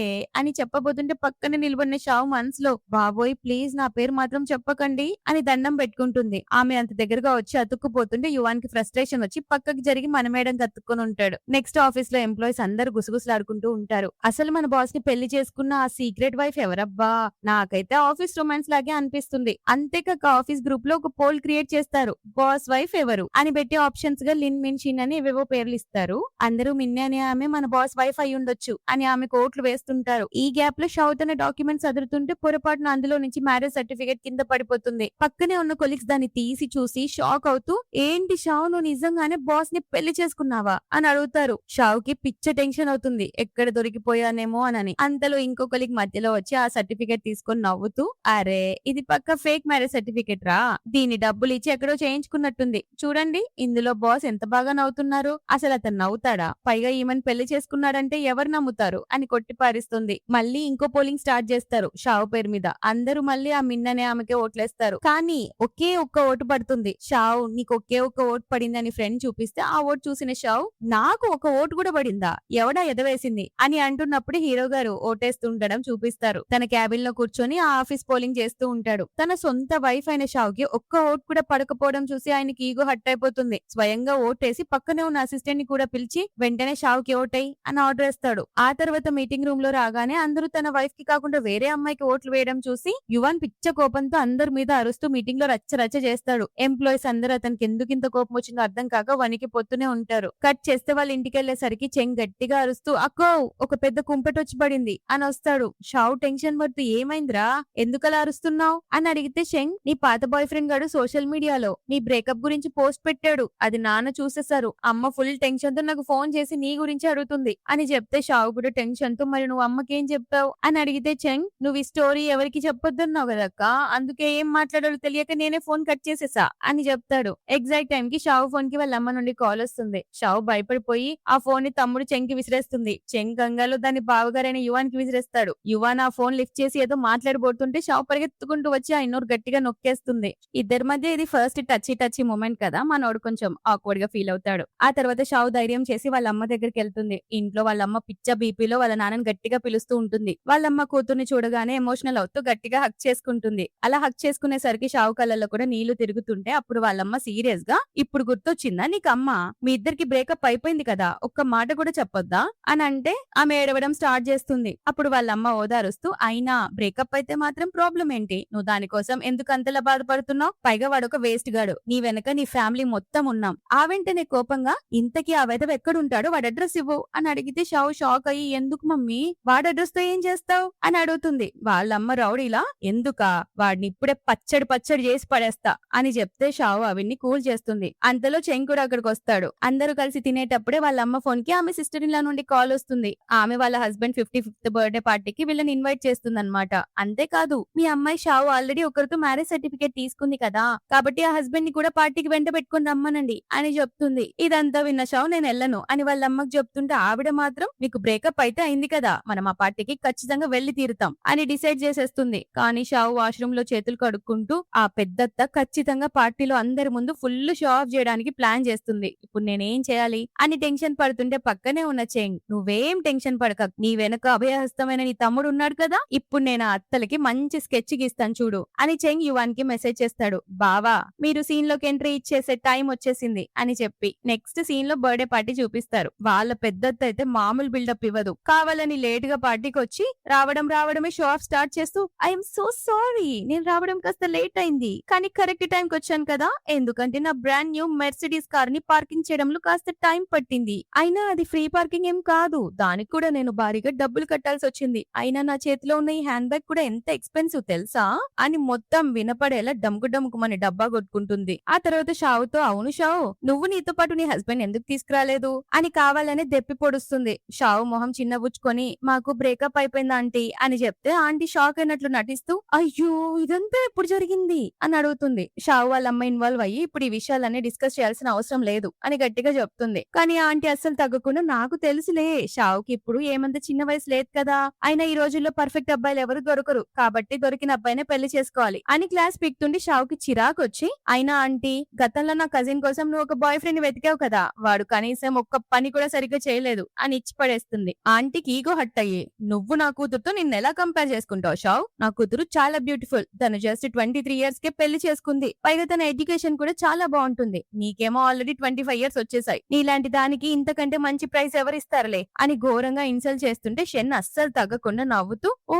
అని చెప్పబోతుంటే పక్కనే నిలబడిన షావ్ మనసులో బాబోయ్ ప్లీజ్ నా పేరు మాత్రం చెప్పకండి అని దండం పెట్టుకుంటుంది. ఆమె అంత దగ్గరగా వచ్చి అతుక్కుపోతుంటే యువాన్ కి ఫ్రస్ట్రేషన్ వచ్చి పక్కకి జరిగి మన మేడం కత్తుకొని ఉంటాడు. నెక్స్ట్ ఆఫీస్ లో ఎంప్లాయీస్ అందరు గుసగుసలాడుకుంటూ ఉంటారు. అసలు మన బాస్ ని పెళ్లి చేసుకున్న ఆ సీక్రెట్ వైఫ్ ఎవరబ్బా, నాకైతే ఆఫీస్ రొమాన్స్ లాగే అనిపిస్తుంది. అంతేకాక ఆఫీస్ గ్రూప్ లో ఒక పోల్ క్రియేట్ చేస్తారు, బాస్ వైఫ్ ఎవరు అని పెట్టి ఆప్షన్స్ గా లిన్ మిన్ షిన్ అని ఏవేవో పేర్లు ఇస్తారు. అందరూ మిన్నే అనే ఆమె మన బాస్ వైఫ్ అయి ఉండొచ్చు అని ఆమె కోట్లు వేస్తుంటారు. ఈ గ్యాప్ లో షౌ తన డాక్యుమెంట్స్ చదువుతుంటే పొరపాటున అందులో నుంచి మ్యారేజ్ సర్టిఫికేట్ కింద పడిపోతుంది. పక్కనే ఉన్న కొలీగ్స్ దాన్ని తీసి చూసి షాక్ అవుతూ ఏంటి షావ్ నువ్వు నిజంగానే బాస్ ని పెళ్లి చేసుకున్నావా అని అడుగుతారు. షావ్ కి పిచ్చ టెన్షన్ అవుతుంది, ఎక్కడ దొరికిపోయానేమో అని. అంతలో ఇంకో కొలీగ్ మధ్యలో వచ్చి ఆ సర్టిఫికేట్ తీసుకొని నవ్వుతూ అరే ఇది పక్క ఫేక్ మ్యారేజ్ సర్టిఫికేట్ రా, దీని డబ్బులు ఇచ్చి ఎక్కడో చేయించుకున్నట్టుంది, చూడండి ఇందులో బాస్ ఎంత బాగా నవ్వుతున్నారు, అసలు అతను నవ్వుతాడా, పైగా ఈమెను పెళ్లి చేసుకున్నాడంటే ఎవరు నమ్ముతారు అని కొట్టి పారిస్తుంది. మళ్ళీ ఇంకో పోలింగ్ స్టార్ట్ చేస్తారు షావ్ పేరు మీద. అందరూ మళ్ళీ ఆ మిన్ననే ఆమెకే ఓట్లేస్తారు. కానీ ఒకే ఒక్క ఓటు పడుతుంది. షావ్ నీకు ఒకే ఒక్క ఓటు పడింది అని ఫ్రెండ్ చూపిస్తే ఆ ఓటు చూసిన షావ్ నాకు ఒక ఓటు కూడా పడిందా, ఎవడా ఎదవేసింది అని అంటున్నప్పుడు హీరో గారు ఓటేస్తుండడం చూపిస్తారు. తన క్యాబిన్ లో కూర్చొని ఆ ఆఫీస్ పోలింగ్ చేస్తూ ఉంటాడు. తన సొంత వైఫ్ అయిన షావ్ కి ఒక్క ఓటు కూడా పడకపోవడం చూసి ఆయనకి ఈగో హట్ అయిపోతుంది. స్వయంగా ఓటేసి పక్కనే ఉన్న అసిస్టెంట్ ని కూడా పిలిచి వెంటనే షావ్ కి ఓటేయ్ అని ఆర్డర్ ఇస్తాడు. ఆ తర్వాత మీటింగ్ రూమ్ లో రాగానే అందరూ తన వైఫ్ కి కాకుండా వేరే అమ్మాయికి ఓట్లు వేయడం చూసి యువన్ పిచ్చ కోపంతో అందరి మీద అరుస్తూ మీటింగ్ లో రచ్చ రచ్చ చేస్తాడు. ఎంప్లాయీస్ అందరూ అతనికి ఎందుకింత కోపం వచ్చిందో అర్థం కాక వణికి పొత్తునే ఉంటారు. కట్ చేస్తే వాళ్ళ ఇంటికి వెళ్లేసరికి చెంగ్ గట్టిగా అరుస్తూ అక్కో ఒక పెద్ద కుంపెట వచ్చి పడింది అని వస్తాడు. షావ్ టెన్షన్ పడుతూ ఏమైందిరా ఎందుకలా అరుస్తున్నావు అని అడిగితే చెంగ్ నీ పాత బాయ్ ఫ్రెండ్ గాడు సోషల్ మీడియాలో నీ బ్రేకప్ గురించి పోస్ట్ పెట్టాడు, అది నాన్న చూసేశారు, అమ్మ ఫుల్ టెన్షన్ తో నాకు ఫోన్ చేసి నీ గురించి అడుగుతుంది అని చెప్తే షావ్ కూడా టెన్షన్ తో మరి నువ్వు అమ్మకేం చెప్పావు అని అడిగితే చెంగ్ నువ్వు ఈ స్టోరీ ఎవరికి చెప్పొద్దన్నావు కదక్క, అందుకే ఏం మాట్లాడాలో తెలియక నేనే ఫోన్ కట్ చేసేసా అని చెప్తాడు. ఎగ్జాక్ట్ టైం కి షావ్ ఫోన్ కి వాళ్ళ అమ్మ నుండి కాల్ వస్తుంది. షావ్ భయపడిపోయి ఆ ఫోన్ ని తమ్ముడు చెంగ్ కి విసిరేస్తుంది. చెంగ్ గంగాలో దాన్ని బావగారైన యువాన్ కి విసిరేస్తాడు. యువాన్ ఆ ఫోన్ లిఫ్ట్ చేసి ఏదో మాట్లాడబోతుంటే షావ్ పరిగెత్తుకుంటూ వచ్చి ఆ ఇన్నోరు గట్టిగా నొక్కేస్తుంది. ఇద్దరి మధ్య ఇది ఫస్ట్ టచ్ మూమెంట్ కదా, మనోడు కొంచెం ఆక్వర్డ్ గా ఫీల్ అవుతాడు. ఆ తర్వాత షావ్ ధైర్యం చేసి వాళ్ళ అమ్మ దగ్గరికి వెళ్తుంది. ఇంట్లో వాళ్ళ అమ్మ పిచ్చ బీపీలో వాళ్ళ నాన్నని గట్టిగా పిలుస్తూ ఉంటుంది. వాళ్ళమ్మ కూతుర్ని చూడగానే ఎమోషనల్ అవుతూ గట్టిగా హక్ చేసుకుంటుంది. అలా హక్ చేసుకునేసరికి షావ్ కళ్ళల్లో కూడా నీళ్లు తిరుగుతుంటే అప్పుడు వాళ్ళమ్మ సీరియస్ గా ఇప్పుడు గుర్తొచ్చిందా నీకు అమ్మ, మీ ఇద్దరికి బ్రేకప్ అయిపోయింది కదా, ఒక్క మాట కూడా చెప్పొద్దా అని అంటే ఆమె ఏడవడం స్టార్ట్ చేస్తుంది. అప్పుడు వాళ్ళమ్మ ఓదారుస్తూ అయినా బ్రేకప్ అయితే మాత్రం ప్రాబ్లం ఏంటి, నువ్వు దానికోసం ఎందుకు అంతలా బాధపడుతున్నావు, పైగా వాడొక వేస్ట్ గాడు, నీ వెనక నీ ఫ్యామిలీ మొత్తం ఉన్నాం. ఆ వెంటనే కోపంగా ఇంతకీ ఆ వెధవ ఎక్కడుంటాడో వాడి అడ్రస్ ఇవ్వు అని అడిగితే షావ్ షాక్ అయ్యి ఎందుకు మమ్మీ వాడి అడ్రస్ తో ఏం చేస్తావు అని అడుగుతుంది. వాళ్ళమ్మ రౌడీలా ఎందుకా, వాడిని ఇప్పుడే పచ్చడి చేసి పడేస్తా అని చెప్తే షావ్ అవిని ని కూల్ చేస్తుంది. అంతలో చెంగ్ కూడా అక్కడికి వస్తాడు. అందరూ కలిసి తినేటప్పుడే వాళ్ళ అమ్మ ఫోన్ కి ఆమె సిస్టర్ ఇన్ లా నుండి కాల్ వస్తుంది. ఆమె వాళ్ళ హస్బెండ్ 55th బర్త్డే పార్టీకి వీళ్ళని ఇన్వైట్ చేస్తుందన్నమాట. అంతేకాదు మీ అమ్మాయి షావు ఆల్రెడీ ఒకరితో మ్యారేజ్ సర్టిఫికేట్ తీసుకుంది కదా, కాబట్టి ఆ హస్బెండ్ ని కూడా పార్టీకి వెంట పెట్టుకుని రమ్మనండి అని చెప్తుంది. ఇదంతా విన్న షావు నేను వెళ్ళను అని వాళ్ళ అమ్మకి చెప్తుంటే ఆవిడ మాత్రం మీకు బ్రేకప్ అయితే అయింది కదా, మనం ఆ పార్టీకి ఖచ్చితంగా వెళ్లి తీరుతాం అని డిసైడ్ చేసేస్తుంది. కానీ షావు వాష్రూమ్ లో చేతులు కడుక్కుంటూ ఆ పెద్దత్త ఖచ్చితంగా పార్టీలో అందరి ముందు ఫుల్ షో ఆఫ్ చేయడానికి ప్లాన్ చేస్తుంది. ఇప్పుడు నేనేం చేయాలి అని టెన్షన్ పడుతుంటే పక్కనే ఉన్న చెంగ్ నువ్వేం టెన్షన్ పడక, నీ వెనక అభయహస్తమైన నీ తమ్ముడు ఉన్నాడు కదా, ఇప్పుడు నేను ఆ అత్తలకి మంచి స్కెచ్ గీస్తాను చూడు అని చెంగ్ యువాన్ కి మెసేజ్ చేస్తాడు. బావా మీరు సీన్ లోకి ఎంట్రీ ఇచ్చేసే టైం వచ్చేసింది అని చెప్పి నెక్స్ట్ సీన్ లో బర్త్డే పార్టీ చూపిస్తారు. వాళ్ళ పెద్దత్త అయితే మామూలు బిల్డప్ ఇవ్వదు. కావాలని లేట్ గా పార్టీకి వచ్చి రావడమే షో ఆఫ్ స్టార్ట్ చేస్తూ ఐఎమ్ సో సారీ నేను రావడం కాస్త లేట్ అయింది, కానీ కరెక్ట్ టైం కి వచ్చాను కదా, ఎందుకంటే నా బ్రాండ్ న్యూ మెర్సిడీస్ కార్ ని పార్కింగ్ చేయడంలో కాస్త టైం పట్టింది. అయినా అది ఫ్రీ పార్కింగ్ ఏం కాదు, దానికి కూడా నేను భారీగా డబ్బులు కట్టాల్సి వచ్చింది. అయినా నా చేతిలో ఉన్న ఈ హ్యాండ్ బ్యాగ్ కూడా ఎంత ఎక్స్పెన్సివ్ తెలుసా అని మొత్తం వినపడేలా డమ్ముకుమని డబ్బా కొట్టుకుంటుంది. ఆ తర్వాత షావుతో అవును షావు నువ్వు నీతో పాటు నీ హస్బెండ్ ఎందుకు తీసుకురాలేదు అని కావాలనే దెప్పి పొడుస్తుంది. షావు మొహం చిన్నబుచ్చుకొని మాకు బ్రేకప్ అయిపోయింది ఆంటీ అని చెప్తే ఆంటీ షాక్ అయినట్లు నటిస్తూ అయ్యో ఇదంతా ఎప్పుడు జరిగింది అని అడుగుతుంది. షావు వాళ్ళ అమ్మ ఇన్వాల్వ్ అయ్యి ఇప్పుడు ఈ విషయాలన్నీ డిస్కస్ చేయాల్సిన అవసరం లేదు అని గట్టిగా చెప్తుంది. కానీ ఆంటీ అస్సలు తగ్గకుండా నాకు తెలుసులే షావుకి ఇప్పుడు ఏమంత చిన్న వయసు లేదు కదా, అయినా ఈ రోజుల్లో పర్ఫెక్ట్ అబ్బాయిలు ఎవరు దొరకరు, కాబట్టి దొరికిన అబ్బాయినే పెళ్లి చేసుకోవాలి అని క్లాస్ పీక్తుండి షావుకి చిరాకు వచ్చి అయినా ఆంటీ గతంలో నా కజిన్ కోసం నువ్వు ఒక బాయ్ ఫ్రెండ్ వెతికావు కదా, వాడు కనీసం ఒక్క పని కూడా సరిగ్గా చేయలేదు అని ఇచ్చి పడేస్తుంది. ఆంటీకి ఈగో హట్ అయ్యి నువ్వు నా కూతురుతో నిన్ను ఎలా కంపేర్ చేసుకుంటావు షావ్, నా కూతురు చాలా బ్యూటిఫుల్, తను జస్ట్ 23 ఇయర్స్ కే పెళ్లి చేసుకుంది, పైగా తన ఎడ్యుకేషన్ కూడా చాలా బాగుంటుంది, నీకేమో ఆల్రెడీ 25 ఇయర్స్ వచ్చేసాయి, నీలాంటి దానికి ఇంతకంటే మంచి ప్రైస్ ఎవరిస్తారులే అని ఘోరంగా ఇన్సల్ట్ చేస్తుంటే షెన్ అస్సలు తగ్గకుండా నవ్వుతూ ఓ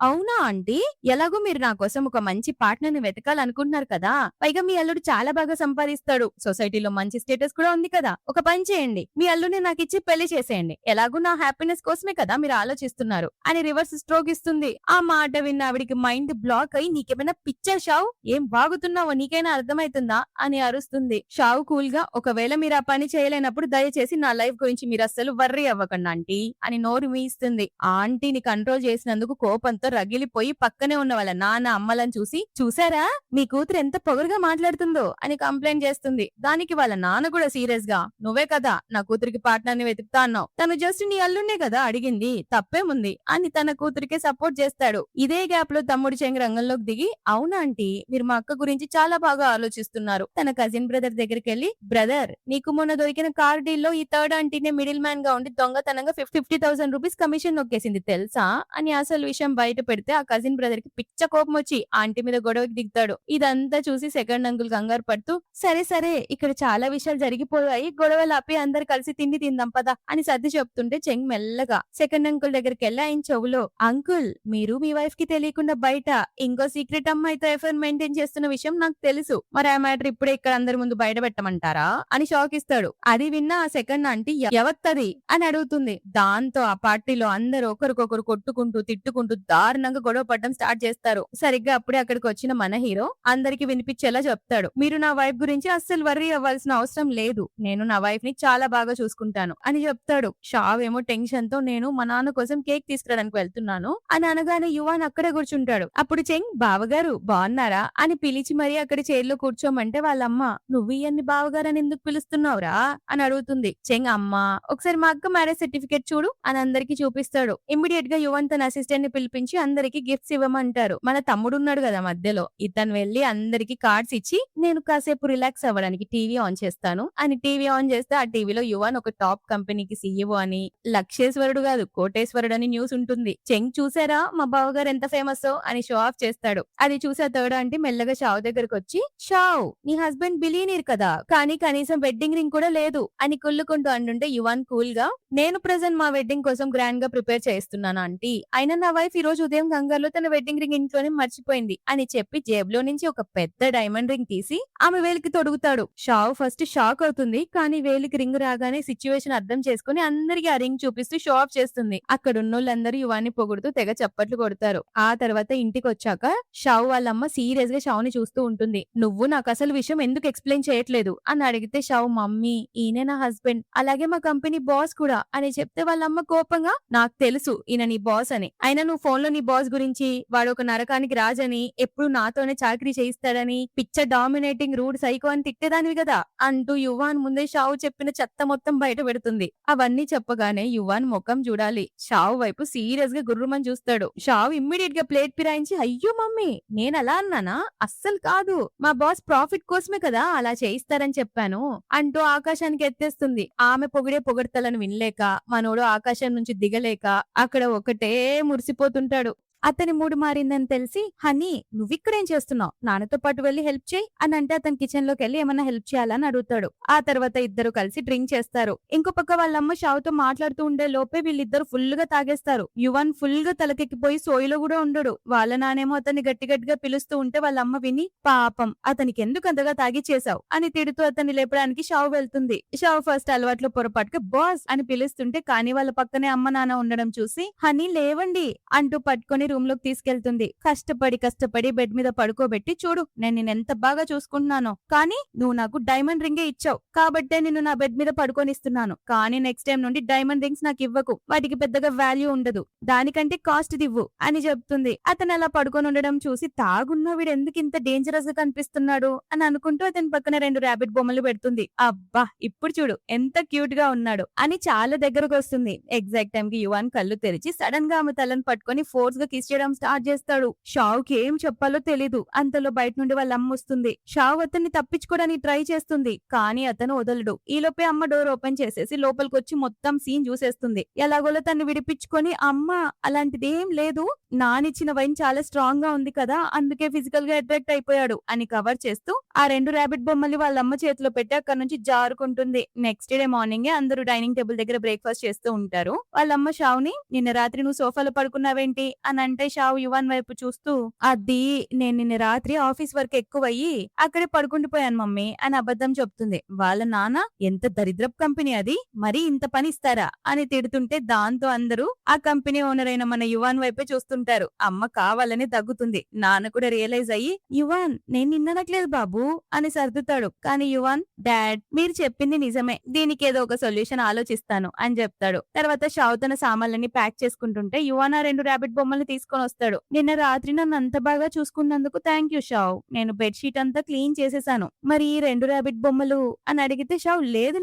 అవునా ఆంటీ ఎలాగో మీరు నా కోసం ఒక మంచి పార్ట్నర్ ని వెతకాలనుకుంటున్నారు కదా, పైగా మీ అల్లుడు చాలా బాగా సంపాదిస్తాడు, సొసైటీలో మంచి స్టేటస్ కూడా ఉంది కదా, ఒక పని చేయండి మీ అల్లుడిని నాకు ఇచ్చి పెళ్లి చేసేయండి, ఎలాగో నా హ్యాపీనెస్ కోసమే కదా మీరు ఆలోచిస్తున్నారు అని రివర్స్ స్ట్రోక్ ఇస్తుంది. ఆ మాట విన్న ఆవిడికి మైండ్ బ్లాక్ అయి నీకేమైనా పిక్చర్ షావు ఏం బాగుతున్నావో నీకైనా అర్థమైతుందా అని అరుస్తుంది. షావు కూల్ గా ఒకవేళ మీరు ఆ పని చేయలేనప్పుడు దయచేసి నా లైఫ్ గురించి మీరు అస్సలు వర్రీ అవ్వకండి ఆంటీ అని నోరు మీస్తుంది. ఆ ఆంటీని కంట్రోల్ చేసినందుకు కోపంతో రగిలిపోయి పక్కనే ఉన్న వాళ్ళ నాన్న అమ్మలను చూసి చూసారా మీ కూతురు ఎంత పొగరుగా మాట్లాడుతుందో అని కంప్లైంట్ చేస్తుంది. దానికి వాళ్ళ నాన్న కూడా సీరియస్ గా నువ్వే కదా నా కూతురికి పార్ట్నర్ ని వెతుకుతా అన్నావు, తను జస్ట్ నీ అల్లున్నే కదా అడిగింది, తప్పేముంది అని తన కూతురికే సపోర్ట్ చేస్తాడు. ఇదే గ్యాప్ లో తమ్ముడు చెంగి రంగంలోకి దిగి అవునా ఆంటీ మీరు మా అక్క గురించి చాలా బాగా ఆలోచిస్తున్నారు, తన కజిన్ బ్రదర్ దగ్గరికి వెళ్లి బ్రదర్ నీకు మొన్న దొరికిన కార్ డీల్ లో ఈ థర్డ్ ఆంటీనే మిడిల్ మ్యాన్ గా ఉండి దొంగతనంగా 50,000 రూపీస్ కమిషన్ నొక్కేసింది తెలుసా అని అసలు విషయం బయట పెడితే ఆ కజిన్ బ్రదర్ కి పిచ్చ కోపం వచ్చి ఆంటీ మీద గొడవకి దిగుతాడు. ఇదంతా చూసి సెకండ్ అంకుల్ కంగారు పడుతూ సరే సరే ఇక్కడ చాలా విషయాలు జరిగిపోయాయి, గొడవలు ఆపి అందరు కలిసి తిండి తిందాం పదా అని సర్ది చెప్తుంటే చెంగ్ మెల్లగా సెకండ్ అంకుల్ దగ్గరికి వెళ్ళి ఆయన చెవులో అంకుల్ మీరు మీ వైఫ్ కి తెలియకుండా బయట ఇంకో సీక్రెట్ అమ్మాయితో ఎఫ్ఐఆర్ మెయింటైన్ చేస్తున్న విషయం నాకు తెలుసు, మరి ఆ మ్యాటర్ ఇప్పుడే ఇక్కడ అందరి ముందు బయట పెట్టమంటారా అని షాక్ ఇస్తాడు. అది విన్న ఆ సెకండ్ ఆంటీ ఎవత్తది అని అడుగుతుంది. దాంతో ఆ పార్టీలో అందరూ ఒకరికొకరు కొట్టుకుంటూ తిట్టుకుంటూ దారుణంగా గొడవ పడడం స్టార్ట్ చేస్తారు. సరిగ్గా అప్పుడే అక్కడికి వచ్చిన మన హీరో అందరికి వినిపించేలా చెప్తాడు మీరు నా వైఫ్ గురించి అస్సలు వర్రీ అవ్వాల్సిన అవసరం లేదు, నేను నా వైఫ్ ని చాలా బాగా చూసుకుంటాను అని చెప్తాడు. షావ్ ఏమో టెన్షన్ తో నేను మా నాన్న కోసం కేక్ తీసుకురావడానికి వెళ్తున్నాను అని అనగానే యువాన్ అక్కడే కూర్చుంటాడు. అప్పుడు చెంగ్ బావగారు బాగున్నారా అని పిలిచి మరీ అక్కడ చైర్లో కూర్చోమంటే వాళ్ళమ్మ నువ్వు ఇవన్నీ బావగారని ఎందుకు పిలుస్తున్నావురా అని అడుగుతుంది. చెంగ్ అమ్మా ఒకసారి మా అక్క మ్యారేజ్ సర్టిఫికేట్ చూడు అని అందరికి చూపిస్తాడు. ఇమ్మీడియట్ గా యువన్ తన అసిస్టెంట్ ని పిలిపించి అందరికి గిఫ్ట్స్ ఇవ్వమంటారు. మన తమ్ముడు ఉన్నాడు కదా మధ్యలో, ఇతను వెళ్లి అందరికి కార్డ్స్ ఇచ్చి నేను కాసేపు రిలాక్స్ అవ్వడానికి టీవీ ఆన్ చేస్తాను అని టీవీ ఆన్ చేస్తే ఆ టీవీలో యువన్ ఒక టాప్ కంపెనీకి సీఈఓ అని, లక్షేశ్వరుడు కాదు కోటేశ్వరుడు అని న్యూస్ ఉంటుంది. చెంగ్ చూసారా మా బావగారు ఎంత ఫేమస్ అని షో ఆఫ్ చేస్తాడు. అది చూసే థర్డ్ ఆంటీ మెల్లగా షావ్ దగ్గరకు వచ్చి షావ్ నీ హస్బెండ్ బిలియనీర్ కదా కానీ కనీసం వెడ్డింగ్ రింగ్ కూడా లేదు అని కుళ్ళుకుంటూ అంటుంటే యువన్ కూల్ గా నేను ప్రెజెంట్ మా వెడ్డింగ్ కోసం గ్రాండ్ గా ప్రిపేర్ చేస్తున్నాను ఆంటీ, అయినా నా వైఫ్ ఈ రోజు ఉదయం కంగారులో తన వెడ్డింగ్ రింగ్ ఇంట్లోనే మర్చిపోయింది అని చెప్పి జేబులో నుంచి ఒక పెద్ద డైమండ్ రింగ్ తీసి ఆమె వేలికి తొడుగుతాడు. షావ్ ఫస్ట్ షాక్ అవుతుంది కానీ వేలికి రింగ్ రాగానే సిచ్యువేషన్ అర్థం చేసుకుని అందరికి ఆ రింగ్ చూపిస్తూ షో ఆఫ్ చేస్తుంది. అక్కడ ఉన్నోళ్ళందరూ యువాన్ని పొగుడుతూ తెగ చప్పట్లు కొడతారు. ఆ తర్వాత ఇంటికి వచ్చాక షావ్ వాళ్ళమ్మ సీరియస్ గా షావ్ ని చూస్తూ ఉంటుంది. నువ్వు నాకు అసలు అసలు విషయం ఎందుకు ఎక్స్ప్లెయిన్ చేయట్లేదు అని అడిగితే షావు మమ్మీ ఈయనే నా హస్బెండ్ అలాగే మా కంపెనీ బాస్ కూడా అని చెప్తే వాళ్ళమ్మ కోపంగా నాకు తెలుసు ఈయన నీ బాస్ అని అయినా నువ్వు ఫోన్ లో నీ బాస్ గురించి వాడు ఒక నరకానికి రాజని ఎప్పుడు నాతోనే చాకరీ చేయిస్తాడని పిచ్చ డామినేటింగ్ రూడ్ సైకో అని తిట్టేదానివి కదా అంటూ యువాన్ ముందే షావు చెప్పిన చెత్త మొత్తం బయట పెడుతుంది. అవన్నీ చెప్పగానే యువాన్ ముఖం చూడాలి షావు వైపు సీరియస్ గా గుర్రుమని చూస్తాడు. షావు ఇమ్మీడియట్ గా ప్లేట్ ఫిరాయించి అయ్యో మమ్మీ నేను అలా అన్నానా అస్సలు కాదు మా బాస్ ప్రాఫిట్ కోసమే కదా అలా చేయిస్తారని చెప్పాను అంటూ ఆకాశానికి ఎత్తేస్తుంది. ఆమె పొగిడే పొగడ్తలను వినలేక మనోడు ఆకాశం నుంచి దిగలేక అక్కడ ఒకటే మురిసిపోతుంటాడు. అతని మూడు మారిందని తెలిసి హనీ నువ్విక్కడేం చేస్తున్నావు నాన్నతో పాటు వెళ్లి హెల్ప్ చేయి అని అంటే అతని కిచెన్ లోకి వెళ్ళి ఏమన్నా హెల్ప్ చేయాలని అడుగుతాడు. ఆ తర్వాత ఇద్దరు కలిసి డ్రింక్ చేస్తారు. ఇంకో పక్క వాళ్ళమ్మ షావుతో మాట్లాడుతూ ఉండే లోపే వీళ్ళిద్దరు ఫుల్ గా తాగేస్తారు. యువన్ ఫుల్ గా తలకెక్కిపోయి సోయిలో కూడా ఉండడు. వాళ్ళ నానేమో అతన్ని గట్టి గట్టిగా పిలుస్తూ ఉంటే వాళ్ళమ్మ విని పాపం అతనికి ఎందుకు అంతగా తాగి చేసావు అని తిడుతూ అతన్ని లేపడానికి షావు వెళ్తుంది. షావు ఫస్ట్ అలవాట్లో పొరపాటుగా బాస్ అని పిలుస్తుంటే కానీ వాళ్ళ పక్కనే అమ్మ నాన్న ఉండడం చూసి హనీ లేవండి అంటూ పట్టుకొని రూమ్ లోకి తీసుకెళ్తుంది. కష్టపడి బెడ్ మీద పడుకోబెట్టి చూడు నేను నిన్ను ఎంత బాగా చూసుకుంటున్నానో కానీ నువ్వు నాకు డైమండ్ రింగే ఇచ్చావు కాబట్టే నిన్ను నా బెడ్ మీద పడుకొనిస్తున్నాను కానీ నెక్స్ట్ టైం నుండి డైమండ్ రింగ్స్ నాకు ఇవ్వకు వాటికి పెద్దగా వాల్యూ ఉండదు దానికంటే కాస్ట్ ఇవ్వు అని చెప్తుంది. అతను అలా పడుకొని ఉండడం చూసి తాగున్న వీడు ఎందుకు ఇంత డేంజరస్ గా కనిపిస్తున్నాడు అని అనుకుంటూ అతని పక్కన 2 ర్యాబిట్ బొమ్మలు పెడుతుంది. అబ్బా ఇప్పుడు చూడు ఎంత క్యూట్ గా ఉన్నాడు అని చాలా దగ్గరకు వస్తుంది. ఎగ్జాక్ట్ టైం కి యువాన్ కళ్ళు తెరిచి సడన్ గా ఆమె తలను పట్టుకొని ఫోర్స్ గా కిస్ చేయడం స్టార్ట్ చేస్తాడు. షావ్ కి ఏం చెప్పాలో తెలీదు. అంతలో బయట నుండి వాళ్ళ అమ్మ వస్తుంది. షావ్ అతన్ని తప్పించుకోవడానికి ట్రై చేస్తుంది కానీ అతను వదలడు. ఈలోపే అమ్మ డోర్ ఓపెన్ చేసేసి లోపలికి వచ్చి మొత్తం సీన్ చూసేస్తుంది. ఎలాగోలో తను విడిపించుకొని అమ్మ అలాంటిదేం లేదు నానిచ్చిన వైన్ చాలా స్ట్రాంగ్ గా ఉంది కదా అందుకే ఫిజికల్ గా అట్రాక్ట్ అయిపోయాడు అని కవర్ చేస్తూ ఆ 2 ర్యాబిట్ బొమ్మల్ని వాళ్ళ అమ్మ చేతిలో పెట్టి అక్కడ నుంచి జారుకుంటుంది. నెక్స్ట్ డే మార్నింగ్ అందరూ డైనింగ్ టేబుల్ దగ్గర బ్రేక్ఫాస్ట్ చేస్తూ ఉంటారు. వాళ్ళమ్మ షావుని నిన్న రాత్రి నువ్వు సోఫాలో పడుకున్నావేంటి అని అంటే షావు యువన్ వైపు చూస్తూ అది నేను నిన్న రాత్రి ఆఫీస్ వర్క్ ఎక్కువయ్యి అక్కడే పడుకుండిపోయాను మమ్మీ అని అబద్ధం చెప్తుంది. వాళ్ళ నాన్న ఎంత దరిద్రపు కంపెనీ అది మరి ఇంత పని ఇస్తారా అని తిడుతుంటే దాంతో అందరూ ఆ కంపెనీ ఓనర్ అయిన మన యువాన్ వైపే చూస్తుంటారు. అమ్మ కావాలని తగ్గుతుంది. నాన్న కూడా రియలైజ్ అయ్యి యువాన్ నేను నిన్ననట్లేదు బాబు అని సర్దుతాడు. కానీ యువాన్ డాడ్ మీరు చెప్పింది నిజమే దీనికి ఏదో ఒక సొల్యూషన్ ఆలోచిస్తాను అని చెప్తాడు. తర్వాత షావు తన సామాన్లని ప్యాక్ చేసుకుంటుంటే యువాన్ ఆ 2 ర్యాబిట్ బొమ్మల్ని తీసుకొని వస్తాడు. నిన్న రాత్రి నన్ను అంత బాగా చూసుకున్నందుకు థ్యాంక్ యూ షావ్ నేను బెడ్షీట్ అంతా క్లీన్ చేసేసాను మరి ఈ 2 ర్యాబిట్ బొమ్మలు అని అడిగితే షావ్ లేదు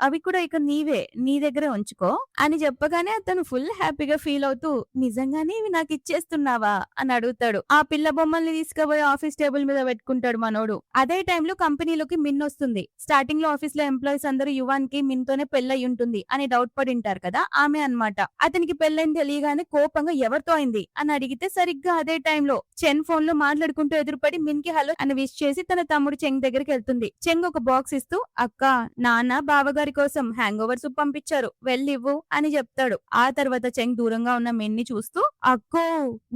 అవి కూడా ఇక నీవే నీ దగ్గర ఉంచుకో అని చెప్పగానే అతను ఫుల్ హ్యాపీగా ఫీల్ అవుతూ నిజంగానే ఇవి నాకు ఇచ్చేస్తున్నావా అని అడుగుతాడు. ఆ పిల్ల బొమ్మల్ని తీసుకుపోయి ఆఫీస్ టేబుల్ మీద పెట్టుకుంటాడు మనోడు. అదే టైంలో కంపెనీలోకి మిన్ వస్తుంది. స్టార్టింగ్ లో ఆఫీస్ లో ఎంప్లాయీస్ అందరూ యువాన్ కి మిన్ తోనే పెళ్ళయి ఉంటుంది అని డౌట్ పడి ఉంటారు కదా ఆమె అన్నమాట. అతనికి పెళ్ళని తెలియగానే కోపంగా ఎవరితో అయింది అని అడిగితే సరిగ్గా అదే టైంలో చెన్ ఫోన్ లో మాట్లాడుకుంటూ ఎదురుపడి మిన్ కి హలో అని విష్ చేసి తన తమ్ముడు చెంగ్ దగ్గరికి వెళ్తుంది. చెంగ్ ఒక బాక్స్ ఇస్తూ అక్క నాన్న బావగారి కోసం హ్యాంగ్ ఓవర్ సూప్ పంపించారు వెళ్ళివ్వు అని చెప్తాడు. ఆ తర్వాత చెంగ్ దూరంగా ఉన్న మిన్ ని చూస్తూ అక్కో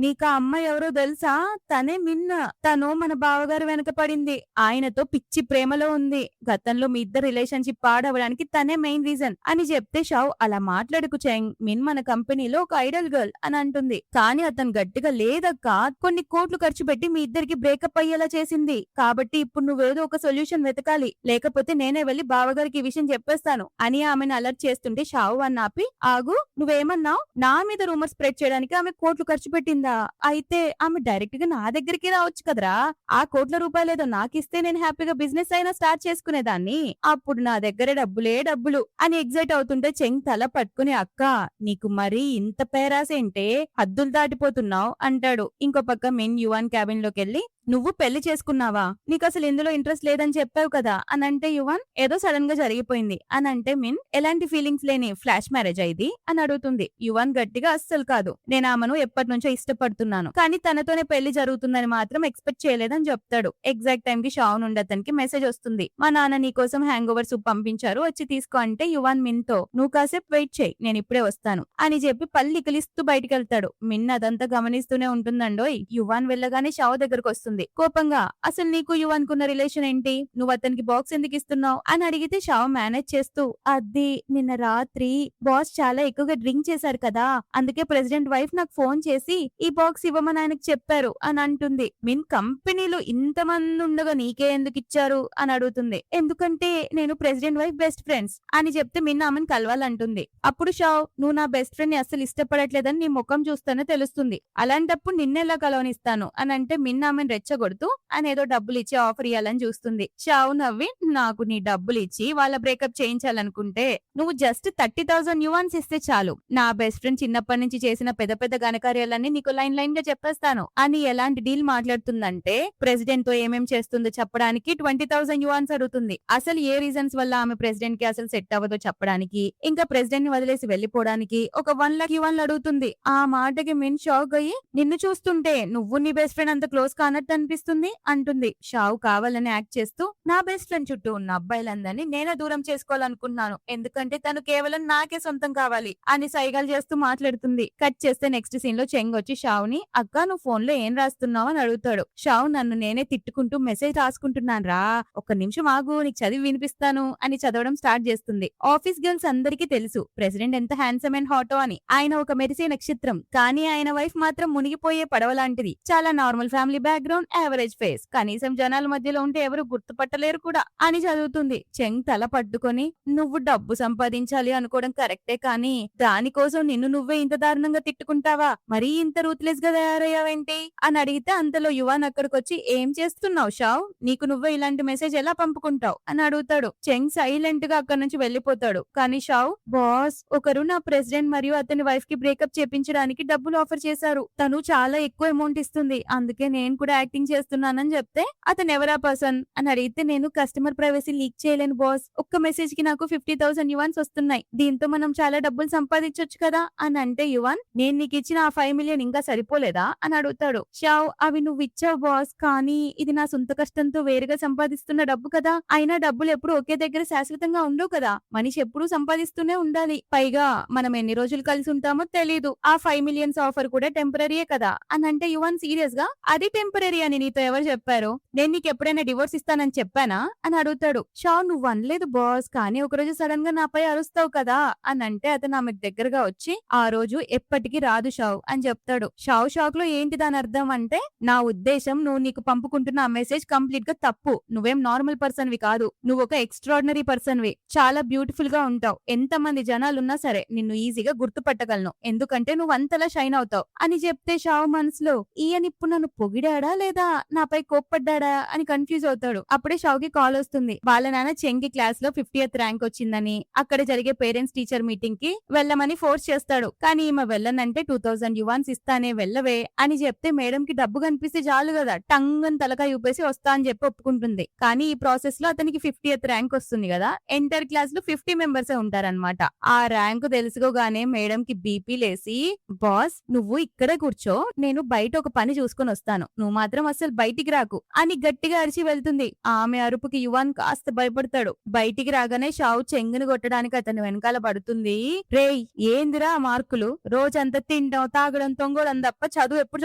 నీకు ఆ అమ్మాయి ఎవరో తెలుసా తనే మిన్న తను మన బావగారు వెనక పడింది ఆయనతో పిచ్చి ప్రేమలో ఉంది గతంలో మీ ఇద్దరు రిలేషన్షిప్ పాడవడానికి తనే మెయిన్ రీజన్ అని చెప్తే షావ్ అలా మాట్లాడుకు చెంగ్ మిన్ మన కంపెనీలో ఒక ఐడల్ గర్ల్ అని అంటుంది. కానీ అతను గట్టిగా లేదక్క కొన్ని కోట్లు ఖర్చు పెట్టి మీ ఇద్దరికి బ్రేకప్ అయ్యేలా చేసింది కాబట్టి ఇప్పుడు నువ్వేదో ఒక సొల్యూషన్ వెతకాలి లేకపోతే నేనే వెళ్లి బావగారికి ఈ విషయం చెప్పేస్తాను అని ఆమెను అలర్ట్ చేస్తుంటే షావు అని ఆపి ఆగు నువ్వేమన్నావు నా మీద రూమర్ స్ప్రెడ్ చేయడానికి ఆమె కోట్లు ఖర్చు పెట్టిందా అయితే ఆమె డైరెక్ట్ గా నా దగ్గరికి రావచ్చు కదరా ఆ కోట్ల రూపాయలేదో నాకిస్తే నేను హ్యాపీగా బిజినెస్ అయినా స్టార్ట్ చేసుకునేదాన్ని అప్పుడు నా దగ్గర డబ్బులు అని ఎగ్జైట్ అవుతుంటే చెంగ్ తల పట్టుకుని అక్క నీకు మరీ ఇంత పేరాసేంటే హద్దులు దాటిపోతున్నావు అంటాడు. ఇంకో పక్క మిన్ యువాన్ క్యాబిన్ లోకి వెళ్లి నువ్వు పెళ్లి చేసుకున్నావా నీకు అసలు ఇందులో ఇంట్రెస్ట్ లేదని చెప్పావు కదా అని అంటే యువాన్ ఏదో సడన్ గా జరిగిపోయింది అని అంటే మిన్ ఎలాంటి ఫీలింగ్స్ లేని ఫ్లాష్ మ్యారేజ్ అయింది అని అడుగుతుంది. యువాన్ గట్టిగా అస్సలు కాదు నేను ఆమెను ఎప్పటి నుంచో ఇష్టపడుతున్నాను కానీ తనతోనే పెళ్లి జరుగుతుందని మాత్రం ఎక్స్పెక్ట్ చేయలేదని చెప్తాడు. ఎగ్జాక్ట్ టైం కి షావు నుండి అతనికి మెసేజ్ వస్తుంది మా నాన్న నీ కోసం హ్యాంగ్ ఓవర్ సూప్ పంపించారు వచ్చి తీసుకో అంటే యువాన్ మిన్ తో నువ్వు కాసేపు వెయిట్ చేయి నేను ఇప్పుడే వస్తాను అని చెప్పి పల్లి ఇకిలిస్తూ బయటికి వెళ్తాడు. మిన్ అదంతా గమనిస్తూనే ఉంటుందండోయ్. యువాన్ వెళ్ళగానే షావ్ దగ్గరకొస్తుంది కోపంగా. అసలు నీకు యువాన్ కున్న రిలేషన్ ఏంటి? నువ్వు అతనికి బాక్స్ ఎందుకు ఇస్తున్నావు అని అడిగితే షావ్ మేనేజ్ చేస్తూ, అది నిన్న రాత్రి బాస్ చాలా ఎక్కువగా డ్రింక్ చేశారు కదా, అందుకే ప్రెసిడెంట్ వైఫ్ నాకు ఫోన్ చేసి ఈ బాక్స్ ఇవ్వమని ఆయనకు చెప్పారు అని అంటుంది. మీన్ కంపెనీలో ఇంతమంది ఉండగా నీకే ఎందుకు ఇచ్చారు అని అడుగుతుంది. ఎందుకంటే నేను ప్రెసిడెంట్ వైఫ్ బెస్ట్ ఫ్రెండ్స్ అని చెప్తే మిన్ ఆమెను కలవాలంటుంది. అప్పుడు షావ్, నువ్వు నా బెస్ట్ ఫ్రెండ్ ని అస్సలు ఇష్టపడట్లేదని నీ ముఖం చూస్తేనే తెలుస్తుంది, అలాంటప్పుడు నిన్నెలా కలవనిస్తాను అని అంటే మిన్ ఆమెను రెచ్చగొడుతూ ఆయన ఏదో డబ్బులు ఇచ్చి ఆఫర్ ఇవ్వాలని చూస్తుంది. షావ్ నవ్వి, నాకు నీ డబ్బులు ఇచ్చి వాళ్ళ బ్రేకప్ చేయించాలనుకుంటే నువ్వు జస్ట్ 30,000 యువాన్స్ ఇస్తే చాలు, నా బెస్ట్ ఫ్రెండ్ చిన్నప్పటి నుంచి చేసిన పెద్ద పెద్ద ఘనకార్యాలన్నీ నీకు లైన్ లైన్ గా చెప్పేస్తాను అని ఎలాంటి డీల్ మాట్లాడుతుందంటే ప్రెసిడెంట్ తో ఏమేం చేస్తుందో చెప్పడానికి 20,000 యువాన్స్ అడుగుతుంది. అసలు ఏ రీజన్స్ వల్ల ఆమె ప్రెసిడెంట్ కి అసలు సెట్ అవ్వదో చెప్పడానికి, ఇంకా ప్రెసిడెంట్ ని వదిలేసి వెళ్లిపోవడానికి ఒక 1,00,000 యువాన్లు అడుగుతుంది. ఆ మాటకి మిన్ షాక్ అయ్యి, నిన్ను చూస్తుంటే నువ్వు నీ బెస్ట్ ఫ్రెండ్ అంత క్లోజ్ కానట్టు అనిపిస్తుంది అంటుంది. షావ్ కావాలని యాక్ట్ చేస్తూ, నా బెస్ట్ ఫ్రెండ్ చుట్టూ ఉన్న అబ్బాయిలందరినీ నేనే దూరం చేసుకోవాలనుకున్నాను, ఎందుకంటే తను కేవలం నాకే సొంతం కావాలి అని సైగలు చేస్తూ మాట్లాడుతుంది. కట్ చేస్తే నెక్స్ట్ సీన్ లో చెంగ్ వచ్చి షావ్ ని, అక్క నువ్వు ఫోన్ లో ఏం రాస్తున్నావు అని అడుగుతాడు. షావ్, నన్ను నేనే తిట్టుకుంటూ మెసేజ్ రాసుకుంటున్నాను రా, ఒక్క నిమిషం ఆగు నీకు చదివి వినిపిస్తాను అని చదవడం స్టార్ట్ చేస్తుంది. ఆఫీస్ గర్ల్స్ అందరికీ తెలుసు ప్రెసిడెంట్ ఎంత హ్యాండ్సమ్ అండ్ హాటో అని. ఆయన ఒక మెరిసే నక్షత్రం, కానీ ఆయన వైఫ్ మాత్రం మునిగిపోయే పడవ లాంటిది. చాలా normal family background, average face, కనీసం జనాల మధ్యలో ఉంటే ఎవరు గుర్తుపట్టలేరు కూడా అని చదువుతుంది. చెంగ్ తల పట్టుకొని, నువ్వు డబ్బు సంపాదించాలి అనుకోవడం కరెక్టే, కానీ దానికోసం నిన్ను నువ్వే ఇంత దారుణంగా తిట్టుకుంటావా, మరీ ఇంత రూత్లెస్ గా తయారయ్యావేంటి అని అడిగితే అంతలో యువాన్ అక్కడికొచ్చి, ఏం చేస్తున్నావు షావ్, నీకు నువ్వే ఇలాంటి మెసేజ్ ఎలా పంపుకుంటావు అని అడుగుతాడు. చెంగ్ సైలెంట్ గా అక్కడి నుంచి వెళ్లిపోతాడు. కానీ షావ్, బాస్ ఒకరు నా ప్రెసిడెంట్ మరియు అతని వైఫ్ కి బ్రేకప్ చేపించడానికి డబ్బులు ఆఫర్ చేశారు, తను చాలా ఎక్కువ అమౌంట్ ఇస్తుంది, అందుకే నేను కూడా యాక్టింగ్ చేస్తున్నానని చెప్తే, అతను ఎవరా పర్సన్ అని అడిగితే, నేను కస్టమర్ ప్రైవసీ లీక్ చేయలేను బాస్, ఒక్క మెసేజ్ కి నాకు 50,000 యువాన్స్ వస్తున్నాయి, దీంతో మనం చాలా డబ్బులు సంపాదించొచ్చు కదా అని అంటే యువాన్, నేను నీకు ఇచ్చిన ఆ 5 మిలియన్ ఇంకా సరిపోలేదా అని అడుగుతాడు. షావ్, అవి నువ్వు ఇచ్చావు బాస్, కానీ ఇది నా సొంత కష్టంతో వేరుగా సంపాదిస్తున్న డబ్బు కదా, అయినా డబ్బులు ఎప్పుడు ఒకే దగ్గర శాశ్వతంగా ఉండవు కదా, మనిషి ఎప్పుడూ సంపాదిస్తూనే ఉండాలి, పైగా మనం ఎన్ని రోజులు కలిసి ఉంటామో తెలీదు, ఆ 5 మిలియన్స్ ఆఫర్ కూడా టెంపరీయే కదా అని అంటే యువాన్ సీరియస్ గా, అది టెంపరీ అని నీతో ఎవరు చెప్పారు, నేను నీకు ఎప్పుడైనా డివోర్స్ ఇస్తానని చెప్పానా అని అడుగుతాడు. షావ్, నువ్వు అనలేదు బాస్, కానీ ఒకరోజు సడన్ గా నాపై అరుస్తావు కదా అని అంటే అతను ఆమెకు దగ్గరగా వచ్చి, ఆ రోజు ఎప్పటికీ రాదు షావ్ అని చెప్తాడు. షావ్ షాక్ లో ఏంటి దాని అర్థం అంటే, నా ఉద్దేశం నువ్వు నీకు పంపుకుంటున్న ఆ మెసేజ్ కంప్లీట్ గా తప్పు, నువ్వేం నార్మల్ పర్సన్ వి కాదు, నువ్వు ఒక ఎక్స్ట్రాడినరీ పర్సన్ వి, చాలా బ్యూటిఫుల్ గా ఉంటావు, ఎంత మంది జనాలున్నా సరే నిన్ను ఈజీగా గుర్తుపట్టగలను, ఎందుకంటే నువ్వు అంతలా షైన్ అవుతావు అని చెప్తే షావ్ మనసులో, ఈయన ఇప్పుడు నన్ను పొగిడాడా లేదా నాపై కోప్పడ్డాడా అని కన్ఫ్యూజ్ అవుతాడు. అప్పుడే షావ్ కి కాల్ వస్తుంది. వాళ్ళ నాన్న చెంగి క్లాస్ లో 50th ర్యాంక్ వచ్చిందని, అక్కడ జరిగే పేరెంట్స్ టీచర్ మీటింగ్ కి వెళ్ళమని ఫోర్స్ చేస్తాడు. కానీ ఈమె వెళ్ళనంటే 2,000 యువాన్స్ ఇస్తానే వెళ్ళవే అని చెప్తే, మేడం కి డబ్బు కనిపిస్తే చాలు కదా, టంగన్ తలకాయ ఊపేసి వస్తా అని చెప్పి ఒప్పుకుంటుంది. కానీ ఈ ప్రాసెస్ లో అతనికి 50th ర్యాంక్ వస్తుంది కదా, ఎంటర్ క్లాస్ లో 50 మెంబర్స్ ఉంటారనమాట. ఆ ర్యాంక్ తెలుసుకోగానే మేడం కి బీపీ లేసి, బాస్ నువ్వు ఇక్కడే కూర్చో, నేను బయట ఒక పని చూసుకొని వస్తాను, నువ్వు మాత్రం అసలు బయటికి రాకు అని గట్టిగా అరిచి వెళ్తుంది. ఆమె అరుపుకి యువాన్ కాస్త భయపడతాడు. బయటికి రాగానే షావు చెంగును కొట్టడానికి అతని వెనకాల పడుతుంది. రేయ్ ఏందిరా మార్కులు, రోజంతా తినడం తాగడం తొంగడం తప్ప చదువు ఎప్పుడు